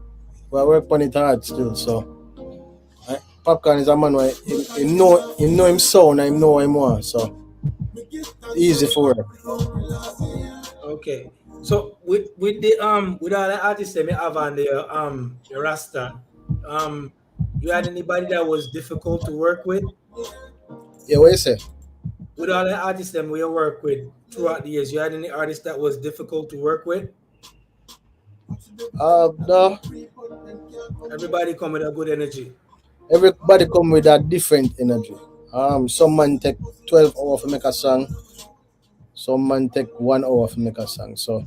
work on it hard still. So Popcorn is a man where he know him sound and he know him more. So easy for work. Okay. So with the with all the artists that we have on the roster, you had anybody that was difficult to work with? Yeah, what you say? With all the artists that we work with throughout the years, you had any artist that was difficult to work with? No. Everybody come with a good energy. Everybody come with a different energy. Some man take 12 hours to make a song. Some man take 1 hour to make a song. So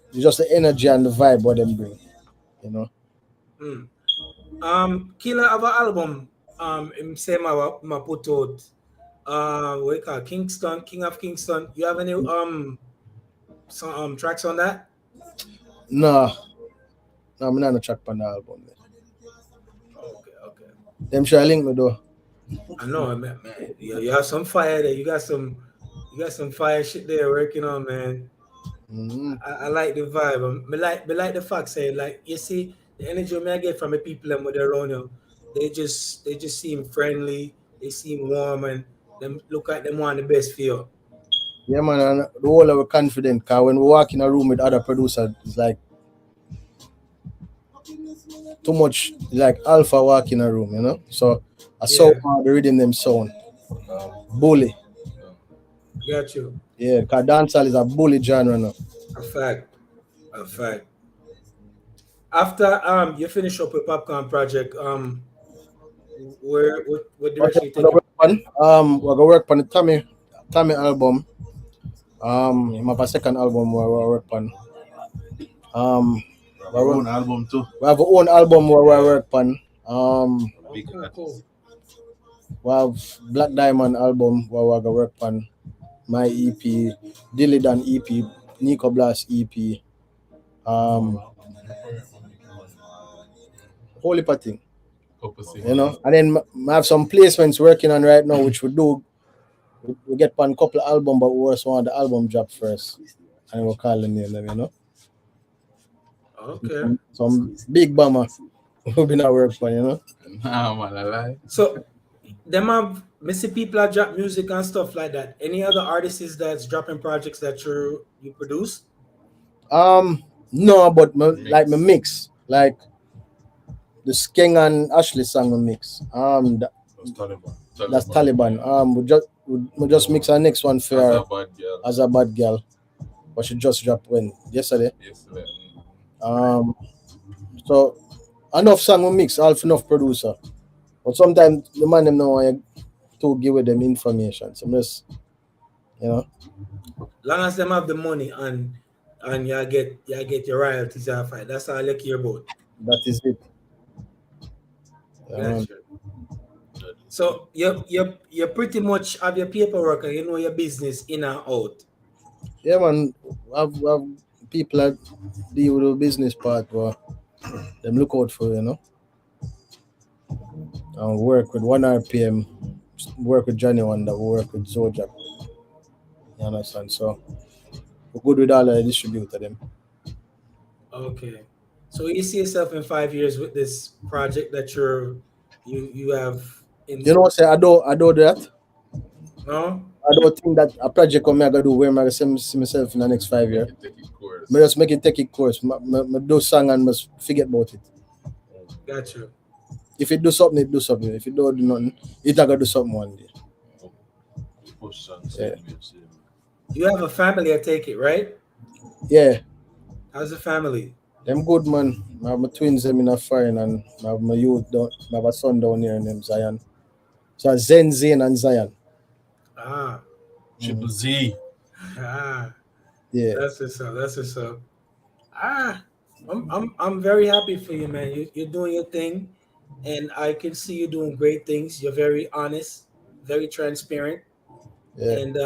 it's just the energy and the vibe what them bring, you know. Killer of an album. Him say my put out. What you call Kingston, King of Kingston. You have any some tracks on that? No, I'm not a track on the album. Okay. Them sure link me though. I know, man. You have some fire there. You got some fire shit there working on, man. I like the vibe. Me like the fact say like you see the energy I get from the people and with around you. They just seem friendly. They seem warm and them look like them want the best for you. Yeah, man, and the whole of we confident. Cause when we walk in a room with other producers, it's like too much like alpha walk in a room, you know. So I saw the rhythm them sound bully. Got you. Yeah, cause dancehall is a bully genre now. A fact. After you finish up with Popcorn Project, what direction you take? We're gonna work on the Tommy album. Him have a second album where we work on. Our own album too. We have our own album where we work on. Cool. We have Black Diamond album where we gonna work on. My EP, Dilidan EP, Nico Blast EP, Holy Patting, you know, and then I have some placements working on right now, which we do. We get one couple album, but we also want the album drop first, and we'll call the name them, you know. Okay. Some big bummer we've been at work for, you know. Nah, man, I lie. So them have missy people that drop music and stuff like that. Any other artists that's dropping projects that you produce? No, but like my mix, like the Skeng and Ashley song we mix. That's Taliban. We just mix our next one for her as a bad girl, but she just dropped yesterday. So enough song we mix, half enough producer. But sometimes the man them know I to give with them information. So just Long as them have the money and you get your royalties off it. That's all you care about. that is it. Gotcha. So you pretty much have your paperwork and you know your business in and out. Yeah, man. I've people that deal with the business part, but them look out for and work with 1 RPM, work with Johnny Wonder, work with Zojak. You understand? So we're good with all the distributor them. Okay. So you see yourself in 5 years with this project that you have in You know what? Say I do that. no? I don't think that a project come I gotta do where I'm gonna see myself in the next 5 years. I just make it take it course. I do song and must forget about it. Gotcha. If it do something, it do something. If it don't do nothing, it not gonna do something one day. Yeah. You have a family, I take it, right? Yeah. How's the family? Them good, man. I have my twins them in a foreign and I have my youth down. I have a son down here named Zion. So Zen, Zane and Zion. Ah. Triple Z. Ah. Yeah. That's what's up. Ah. I'm very happy for you, man. You're doing your thing and I can see you doing great things. You're very honest, very transparent. Yeah. And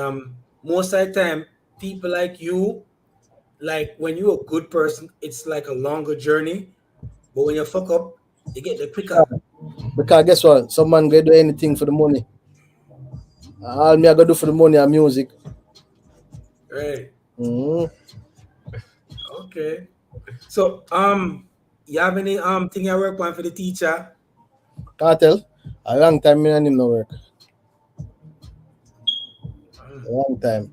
most of the time, people like you, like when you're a good person, it's like a longer journey. But when you fuck up, you get the quicker. Because guess what? Some man gonna do anything for the money. All me I gotta do for the money and music. Right. Mm-hmm. Okay. So you have any thing you work on for the teacher? Cartel. A long time me and him no work. A long time.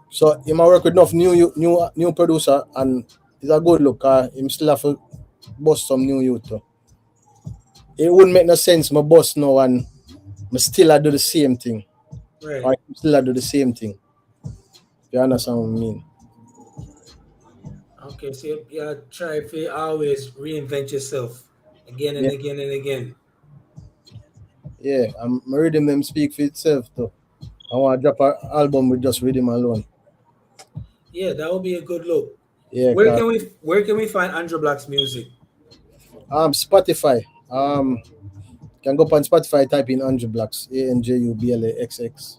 So him a work with enough new producer and it's a good look. Him still have to bust some new youth too. It wouldn't make no sense my boss no and I still I do the same thing. Right. Or still I do the same thing. You understand what I mean? Okay, so you try to always reinvent yourself again and Yeah. again and again. Yeah, I'm rhythm them speak for itself too. I want to drop an album with just rhythm alone. Yeah, that would be a good look. Yeah, Where can we find Anju Blaxx music? Spotify. Can go up on Spotify, type in Anju Blaxx, ANJUBLAXX.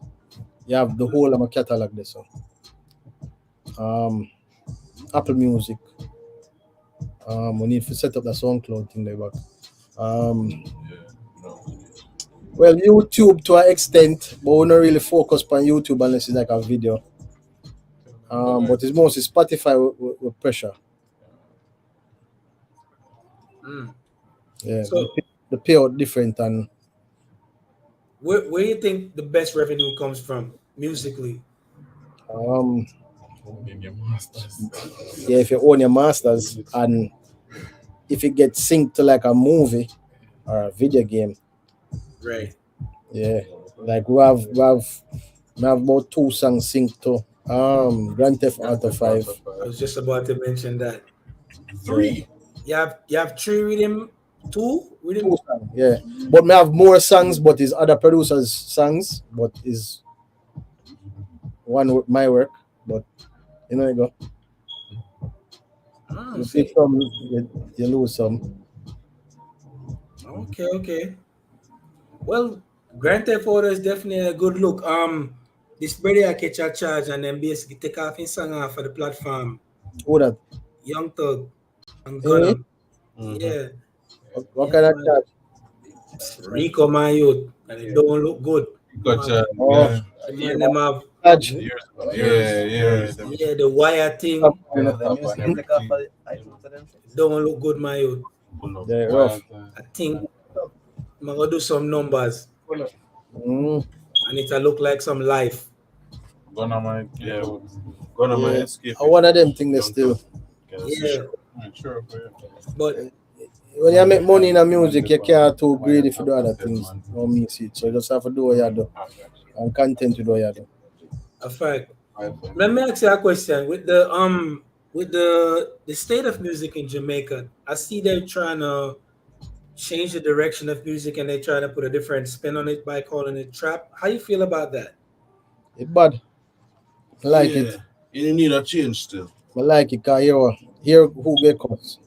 You have the whole of my catalog there. So Apple Music. We need to set up the SoundCloud thing there, but well, YouTube to an extent, but we don't really focus on YouTube unless it's like a video. But it's mostly Spotify with pressure. Yeah, So the payout different and where do you think the best revenue comes from musically? yeah, if you own your masters and if it gets synced to like a movie or a video game. Right. Yeah. Like we have about 2 songs synced to Grand Theft Auto 5. I was just about to mention that. 3. You have 3 rhythm, 2 rhythm. 2 songs, yeah. But we have more songs, but it's other producers' songs, but is one with my work. But you know you go. You see some, you lose some. Okay. Well, Grand Theft Auto is definitely a good look. This brother I catch a charge and then basically take off his song off for the platform. Who that? Young Thug and Hey? Gunna. Yeah. What kind of charge? Rico my youth. And it don't look good. Gotcha. Oh. The man them have Charge. Yeah. the wire thing. Don't look good, my youth. Yeah, rough. I think I'm gonna do some numbers Mm. and it'll look like some life. Gonna my escape. One of them things still. Yeah. Sure. But When you make money in a music, you can't too greedy for the other things. No me see it. So you just have to do what you do. I'm content with what you do. a fact. Let me ask you a question. With the state of music in Jamaica, I see they're trying to change the direction of music and they try to put a different spin on it by calling it trap. How you feel about that? It's bad. I like Yeah. it. You need a change still. I like it because here who get cuss.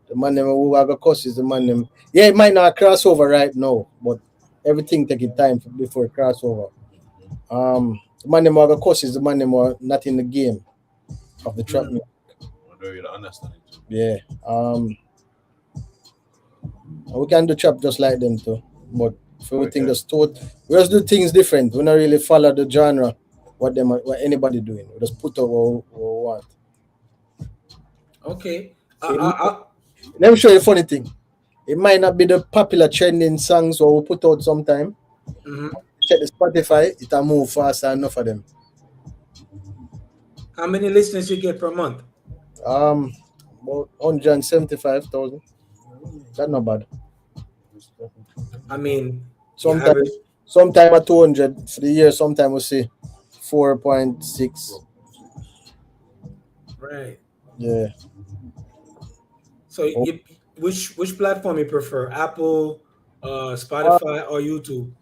The man them who have a cuss is the man them. Yeah, it might not cross over right now, but everything take it time before it cross over. The man them who have a cuss is the man them who are not in the game of the trap music. I don't really understand it. Yeah. We can do trap just like them too. But if everything just we just do things different. We not really follow the genre what anybody doing. We just put out what we want. Okay. Let me show you a funny thing. It might not be the popular trending songs what we put out sometime. Mhm. Check the Spotify, it'll move faster enough of them. How many listeners you get per month? About 175,000. That's not bad. I mean, Sometime at 200 for the year, sometime we see 4.6. Right. Yeah. So which platform you prefer? Apple, Spotify, or YouTube?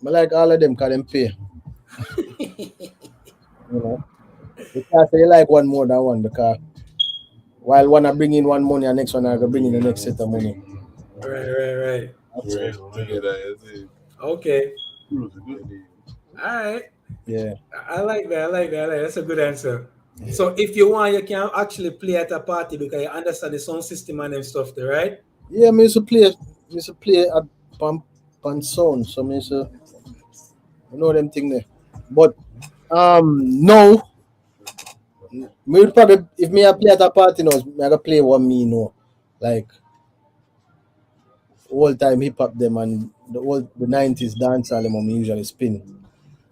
I like all of them because them pay. You know. You can't say you like one more than one because while one are bringing one money and next one are bringing the next set of money. Right. Okay. All right. Yeah. I like that. That's a good answer. Yeah. So if you want, you can actually play at a party because you understand the sound system and them stuff there, right? Yeah, I used to play at pan sound, so I used to know them thing there. But no. Me would probably if me I play at a party now, I gotta play what me know. Like old time hip hop them and the 90s dance all them me usually spin.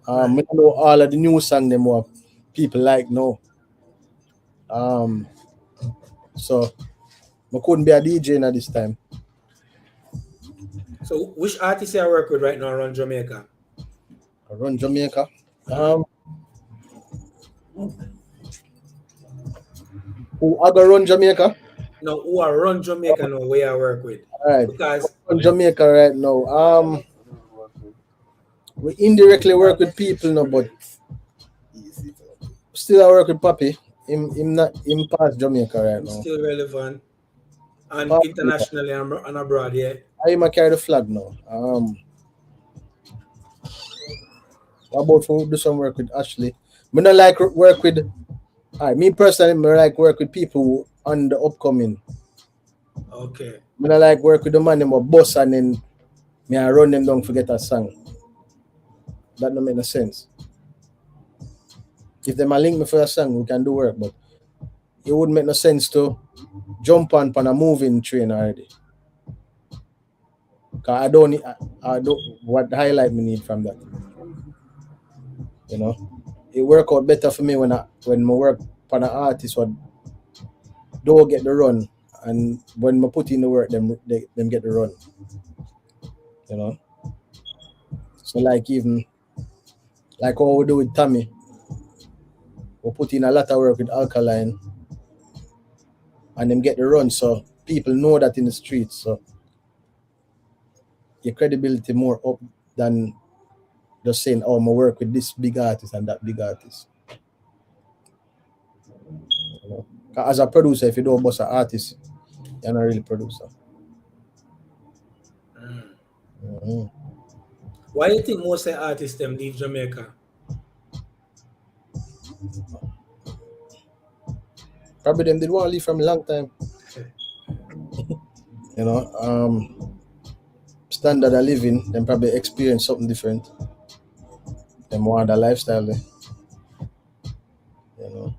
Me know all of the new song them what people like now. So I couldn't be a DJ at this time. So which artist I work with right now around Jamaica? Around Jamaica? Who are gonna run Jamaica? No, who are run Jamaica now where I work with. Alright. Because on Jamaica right now. We indirectly work with people now, but still I work with Papi. Him past Jamaica right now. Still relevant. And internationally and abroad, yeah. I carry the flag now. What about for do some work with Ashley? Me not like work with me personally, me like work with people who on the upcoming. Okay. Me not like work with the man them a boss and then me I run them down forget a song. That don't make no sense. If they a link me for a song, we can do work, but it wouldn't make no sense to jump on a moving train already. Cause I don't what highlight me need from that. You know, it work out better for me when I work for an artist what don't get the run, and when I put in the work, them get the run. You know, so like even like what we do with Tommy, we put in a lot of work with Alkaline, and them get the run, so people know that in the streets. So your credibility more up than just saying, "Oh, I work with this big artist and that big artist." You know? As a producer, if you don't boss an artist, you're not really a producer. Mm-hmm. Why do you think most of the artists them leave Jamaica? Probably them did want to leave from a long time. You know, standard of living, them probably experience something different. Them want the lifestyle there. You know,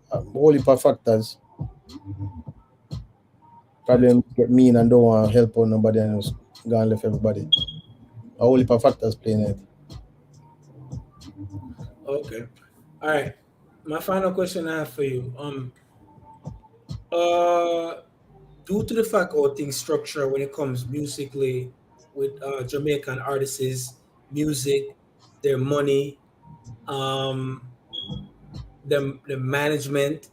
whole heap of factors. Probably them get mean and don't want to help out nobody and just go and left everybody. A whole heap of factors playing it. Okay. All right. My final question I have for you. Due to the fact how things structure when it comes musically with Jamaican artists, music, their money, the management,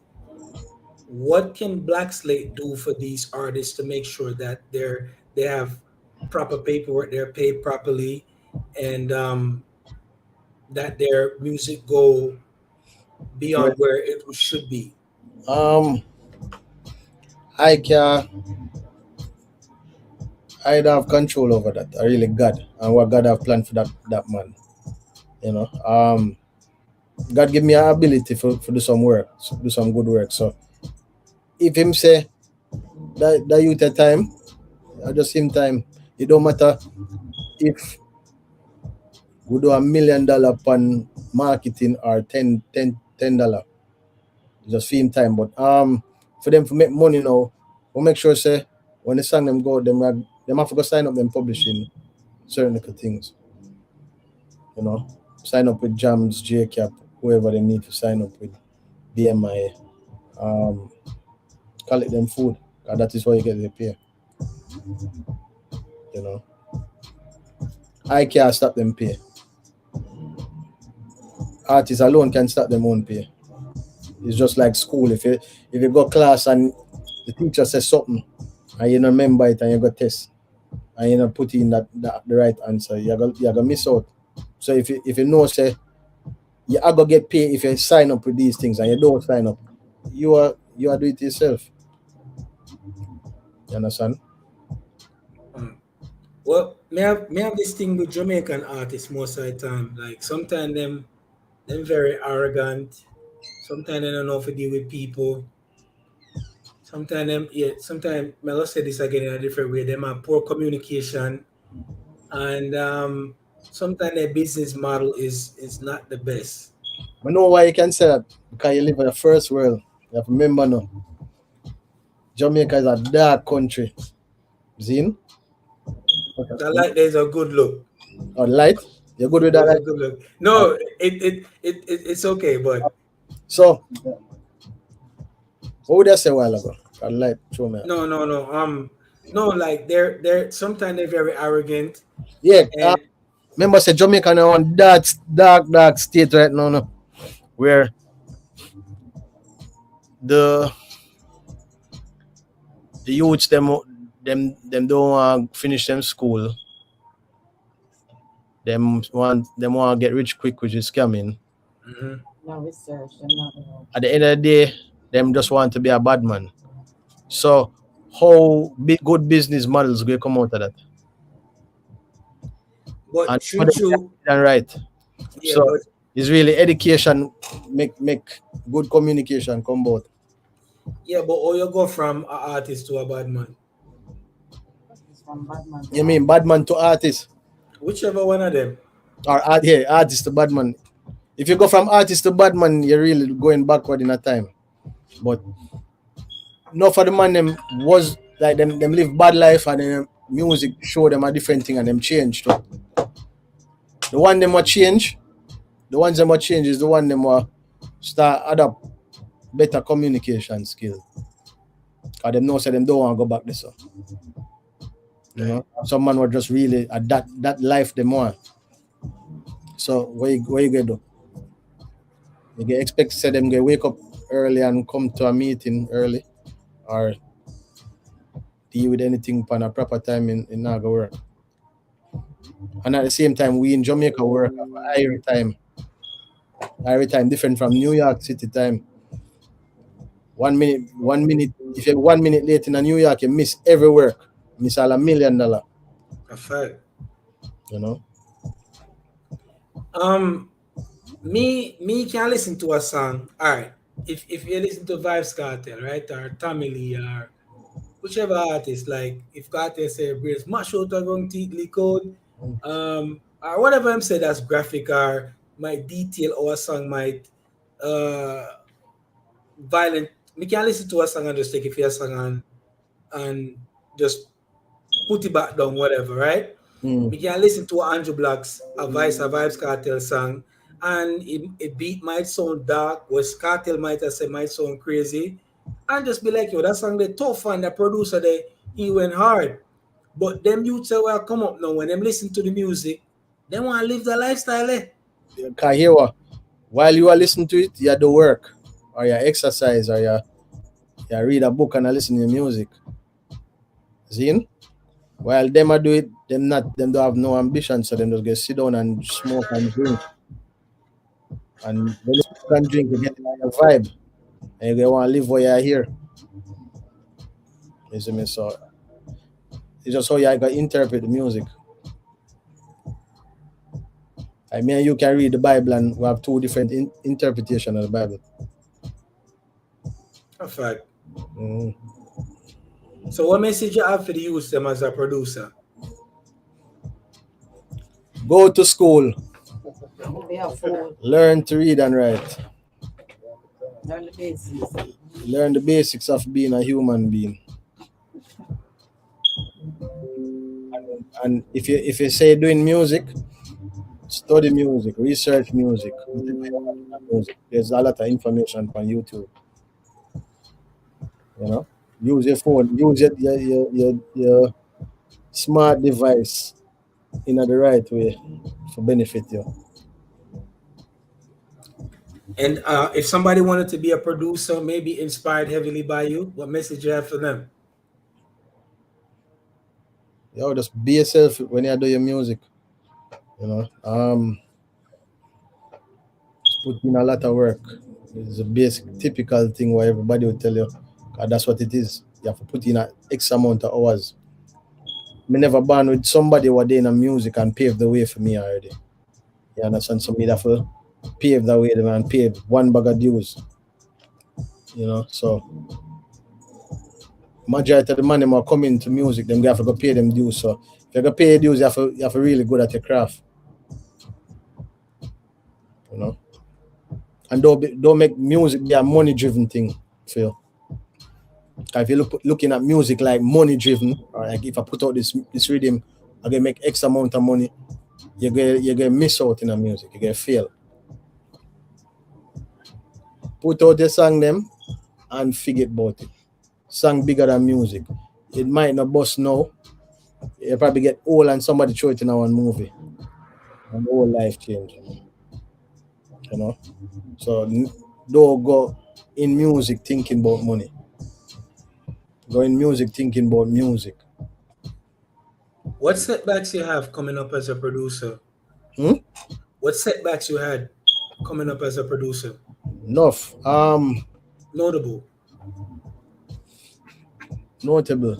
what can Black Slate do for these artists to make sure that they have proper paperwork, they're paid properly, and that their music go Well, beyond where it should be? um, I can I don't have control over that. I really God and what God have planned for that man. You know, God give me an ability for do some work, do some good work. So if him say that youth at time, at the same time, it don't matter if we do $1 million on marketing or $10. Just same time. But for them to make money now, we'll make sure say when the song them go, them have to go sign up them publishing certain little things. You know, sign up with Jams, JCap, whoever they need to sign up with, BMI, um, collect them food. 'Cause that is why you get the pay. You know, I can't stop them pay. Artists alone can start them own pay. It's just like school. If you go class and the teacher says something and you don't remember it and you go test and you don't put in the right answer, you're gonna miss out. So if you know say you are gonna get paid if you sign up with these things and you don't sign up, you are do it yourself. You understand? Well, may have this thing with Jamaican artists most of the time. Like sometimes them very arrogant. Sometimes they don't know how to deal with people. Sometimes them yeah. Sometimes Melo said this again in a different way. Them have poor communication, and sometimes their business model is not the best. I know why you can say that because you live in the first world. You have to remember now, Jamaica is a dark country. Zine? That like there's a good look. Or light? You're good with that There's a light? good look. No, it's okay, but So what would I say a while ago? A light, show me. no. Like they're sometimes they're very arrogant, Yeah, and remember say Jamaica now on that dark state right now, no, where the youths them don't want to finish them school. Them want to get rich quick, which is scamming. mhm. No research. They're not know. At the end of the day, them just want to be a bad man. So how good business models will come out of that? But And for them to true, get it right. yeah, So but it's really education make good communication come out. yeah, but or you go from a artist to a bad man, It's from Batman. You mean bad man to artist? whichever one of them. Or artist to bad man. If you go from artist to bad man, you're really going backward in a time. But no, for the man them was like them live bad life and then music show them a different thing and them change too. The one them will change, the ones them will change is the one them will start adopt better communication skill. Cause them know say them don't want to go back this. You know, some man will just really that life them want. So what you gonna do? You get expect to say them get wake up early and come to a meeting early or deal with anything upon a proper time in Naga work. And at the same time we in Jamaica work at higher time. Higher time different from New York City time. 1 minute if you're 1 minute late in a New York, you miss every work. Miss all $1 million. A fact. You know? Me can listen to a song. All right, if you listen to Vibes Cartel, right, or Tommy Lee, or whichever artist, like if Cartel say Brace mash out a going to code, or whatever I'm say that's graphic or might detail or a song might violent. Me can listen to a song and just take it for a song and just put it back down, whatever, right? We can listen to Anju Blaxx, a Vibes Cartel song, and it beat might sound dark, West Cartel might have said might sound crazy, and just be like, yo, that song they tough and the producer he went hard. But them youths will come up now when them listen to the music, they want to live the lifestyle. Cause here while you are listening to it, you do work or you exercise or you I read a book and I listen to music. See? While them I do it, them don't have no ambition, so them just get sit down and smoke and drink. And when you smoke and drink, you get in a vibe. And you want to live where you're here. You see me? So it's just how you gotta interpret the music. I mean, you can read the Bible and we have two different interpretation of the Bible. A fact. Mm. So what message you have for the youth them as a producer? Go to school, They have food. learn to read and write, Learn the basics. learn the basics of being a human being. And if you say doing music, study music, research music. There's a lot of information on YouTube. You know, use your phone, use your smart device in the right way for benefit you. And if somebody wanted to be a producer, maybe inspired heavily by you, what message you have for them? Yo, just be yourself when you do your music. You know, just put in a lot of work. It's a basic, typical thing where everybody will tell you, 'cause that's what it is. You have to put in an X amount of hours. Me never born with somebody who doing a music and pave the way for me already. You understand? So me have to pave the way, man, pave one bag of dues. You know, so majority of the money more come into music, them have to go pay them dues. So if you go pay dues, you have to really good at your craft. You know, and don't make music be a money driven thing for you. If you looking at music like money driven, or like if I put out this rhythm, I can make X amount of money, you get miss out in the music, you get fail. Put out the song them and forget about it. Song bigger than music. It might not bust now. You probably get old and somebody throw it in one movie. And the whole life change. You know? So don't go in music thinking about money. Go in music thinking about music. What setbacks you have coming up as a producer? What setbacks you had coming up as a producer? Enough. Notable. Notable.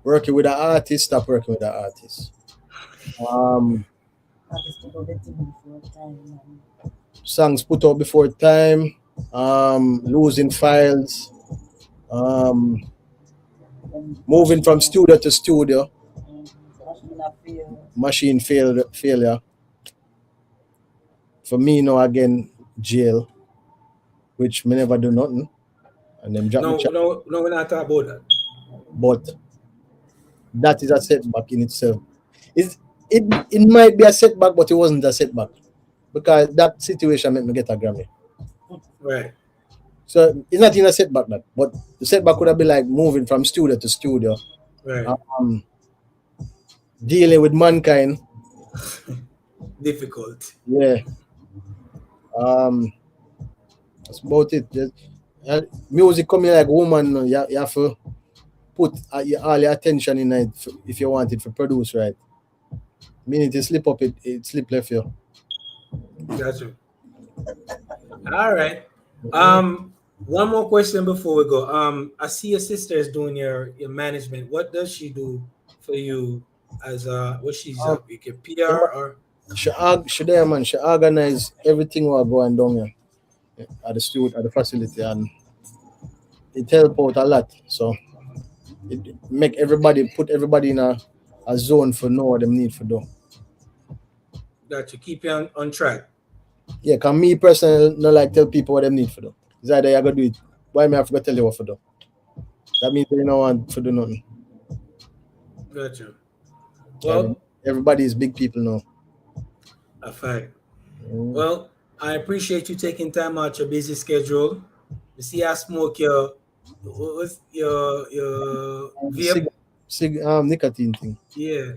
Working with an artist, stop working with an artist. Artists put out the thing before time. Songs put out before time. Losing files. Moving from studio to studio. Machine failure. For me now again, jail. Which me never do nothing. And them drop me check. No, we're not talking about that. But that is a setback in itself. It might be a setback, but it wasn't a setback. Because that situation made me get a Grammy. Right. So it's not in a setback, but the setback could have been like moving from studio to studio. Right. Dealing with mankind. Difficult. Yeah. That's about it. Music coming like woman, you have to put all your attention in it if you want it to produce right. Minute you slip up, it slip left you. Gotcha. All right. One more question before we go. I see your sister is doing your management. What does she do for you as what she's you can PR or She there, man. She organize everything what going down here at the studio, at the facility, and it help out a lot. So it make put everybody in a zone for know what them need for do. that to keep you on track? Yeah, cause me personally not like tell people what them need for do. It's either you gotta do it. Why me I have to tell you what for do? That means they don't want to do nothing. Gotcha. Well, everybody is big people now. A fact. Well, I appreciate you taking time out your busy schedule. You see, I smoke your what's your vape? Nicotine thing. Yeah,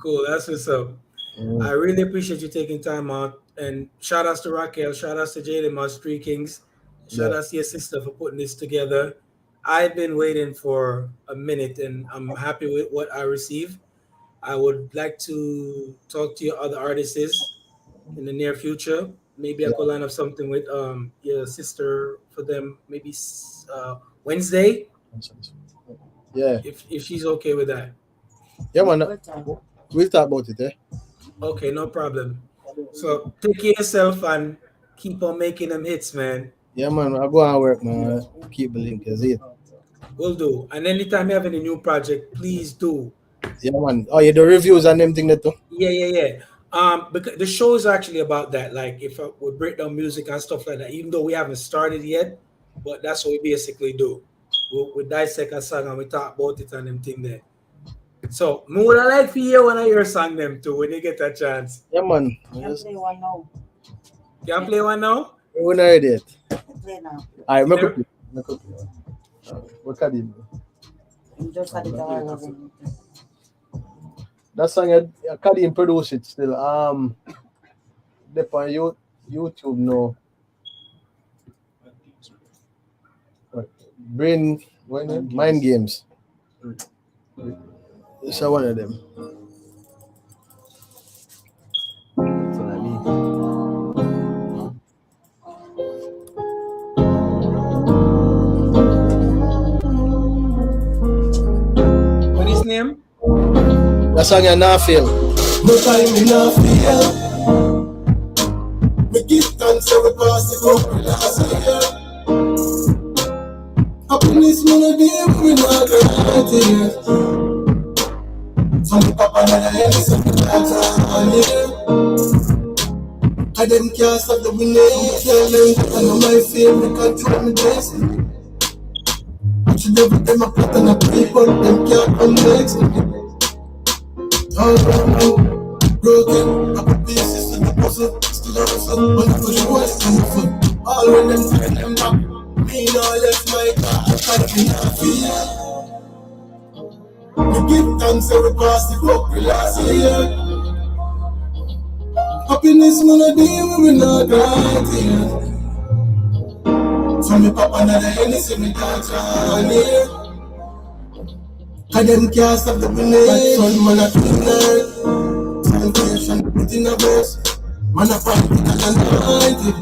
cool. That's what's up. I really appreciate you taking time out. And shout outs to Raquel, shout outs to Jaden, my Street Kings. Shout out to your sister for putting this together. I've been waiting for a minute and I'm happy with what I received. I would like to talk to your other artists in the near future. Maybe I could line up something with your sister for them. Maybe Wednesday, Yeah. if she's okay with that. Yeah, man. We'll talk about it, eh? Okay, no problem. So take care of yourself and keep on making them hits, man. Yeah, man. I'll go and work, man. Keep the link, is it? Will do. And anytime you have any new project, please do. Yeah, man. Oh, you do reviews and them thing that too? Yeah. Because the show is actually about that. Like if we break down music and stuff like that, even though we haven't started yet, but that's what we basically do. We dissect a song and we talk about it and them thing there. So, me would like to hear one of your song them too when you get a chance. Yeah, man. Can play one now. Can play one now? We're not ready yet. Play now. Alright, make up. What can you You just had it all. That song, Kadim produce it still. They on YouTube now. Brain, Mind Games. It's one of them. What is his name? That song you not feel. No time me not feel. We give thanks every past the couple last year. Happiness wanna be we not granted. Some papa and I have some plans on here. I them can't stop the winning. I know my fear, me control me destiny. But you never them a put on a people, them can't come next to me. Broken, I put pieces in the puzzle. Still hustle, but I push what's in the foot. All when them turn them back, me no left my car. I can't be happy. We give thanks every past the couple last year. Happiness wanna be when we not granted. So me pop another Hennessy, me dance on here. And them can't stop the winning. Son, man, I feel like salvation within a verse. Man, I fight it and 90.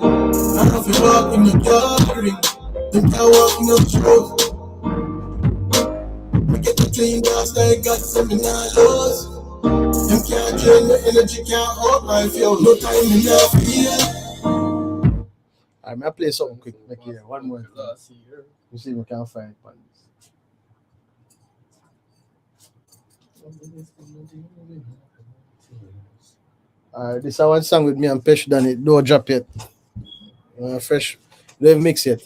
I have to walk in the gathering. Them can't walk in the truth. We get the clean dance like God, so me not lose. Them can't drain the energy, can't hold my feel. No time in the field. I'm gonna play something quick. Make here one more. You see, we can't find it. This is one song with me and Pesh done it. Don't drop yet. Fresh. Don't mix yet.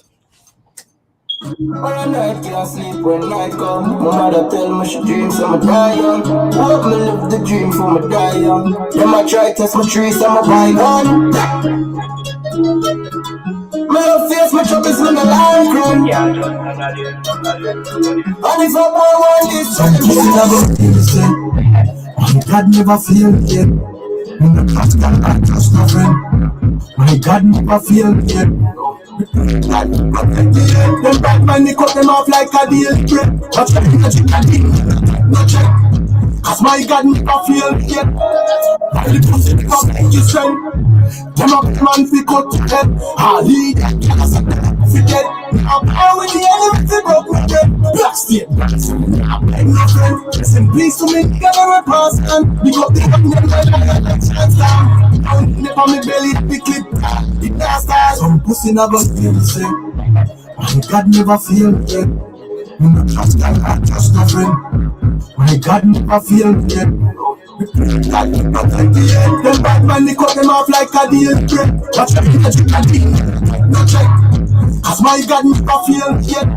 All night can't sleep when night come. My mother tell me she dreams so me die young. Hope me live the dream for me die young. Them I try test my trees so me buy gun. Me love face my troubles when the line run. And if I want this, some pussy never feel say. My God never feel yet. Me not trust God, I trust no friend. My God never feel yet. Them bad man, they cut them off like a deal bread. Watch the energy can be no check. Cause my God never feel yet. All the pussy come make his friend. Them up man fi cut to head. All he got cause I never forget. Now power with the enemy fi broke with them. Blaxx state, I'm like no friend. Listen please to me, never repass and big up the one them like chance down. Down never me belly be clip. It not start. Some pussy never feel the same. My God never feel yet. Me not trust God, I trust no friend. My God never feel yet. God never take the end. Them bad man, they cut them off like a deal bread. Watch the energy can be no check. Cause my God never feel yet.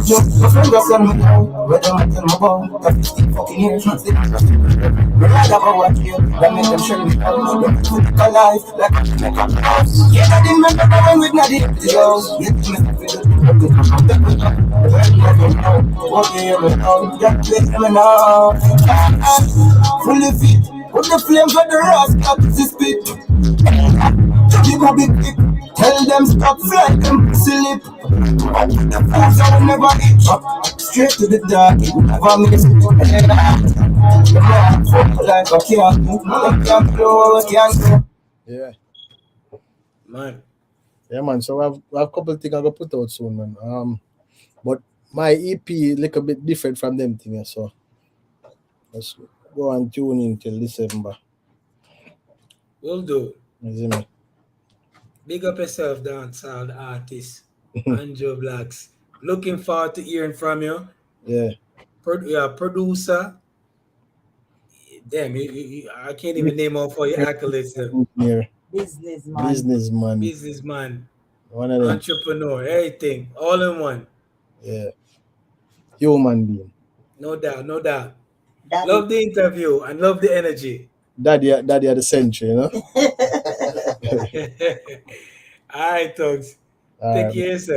Yo, my friend just send me down. Where them I tell me about? Cause they still fucking here. Me rather go watch you than make them shut me down. Them put it alive like a make a house. Yeah, I didn't remember going with Nadie to go. Yeah, me feel it. Okay, me now. That place me now. Fully fit. Put the flames on the rust. Got to spit. Keep a big kick. Tell them stop flying them silly. The fools I will never drop straight to the dark. It never miss. Like a can't blow, can't. Yeah. Man. Yeah, man. So I have a couple of things I'm gonna put out soon, man. But my EP little bit different from them things, so let's go and tune in till December. Will do. You see me? Big up yourself, dancehall artist, Anju Blaxx. Looking forward to hearing from you. Yeah. Producer. Damn, I can't even name all for your accolades. Engineer, Businessman. Businessman, one of them. entrepreneur, everything, all in one. Yeah. Human being. No doubt, no doubt. Daddy. Love the interview and love the energy. Daddy of the century, you know? All right, thugs. All Take right. care of yourself.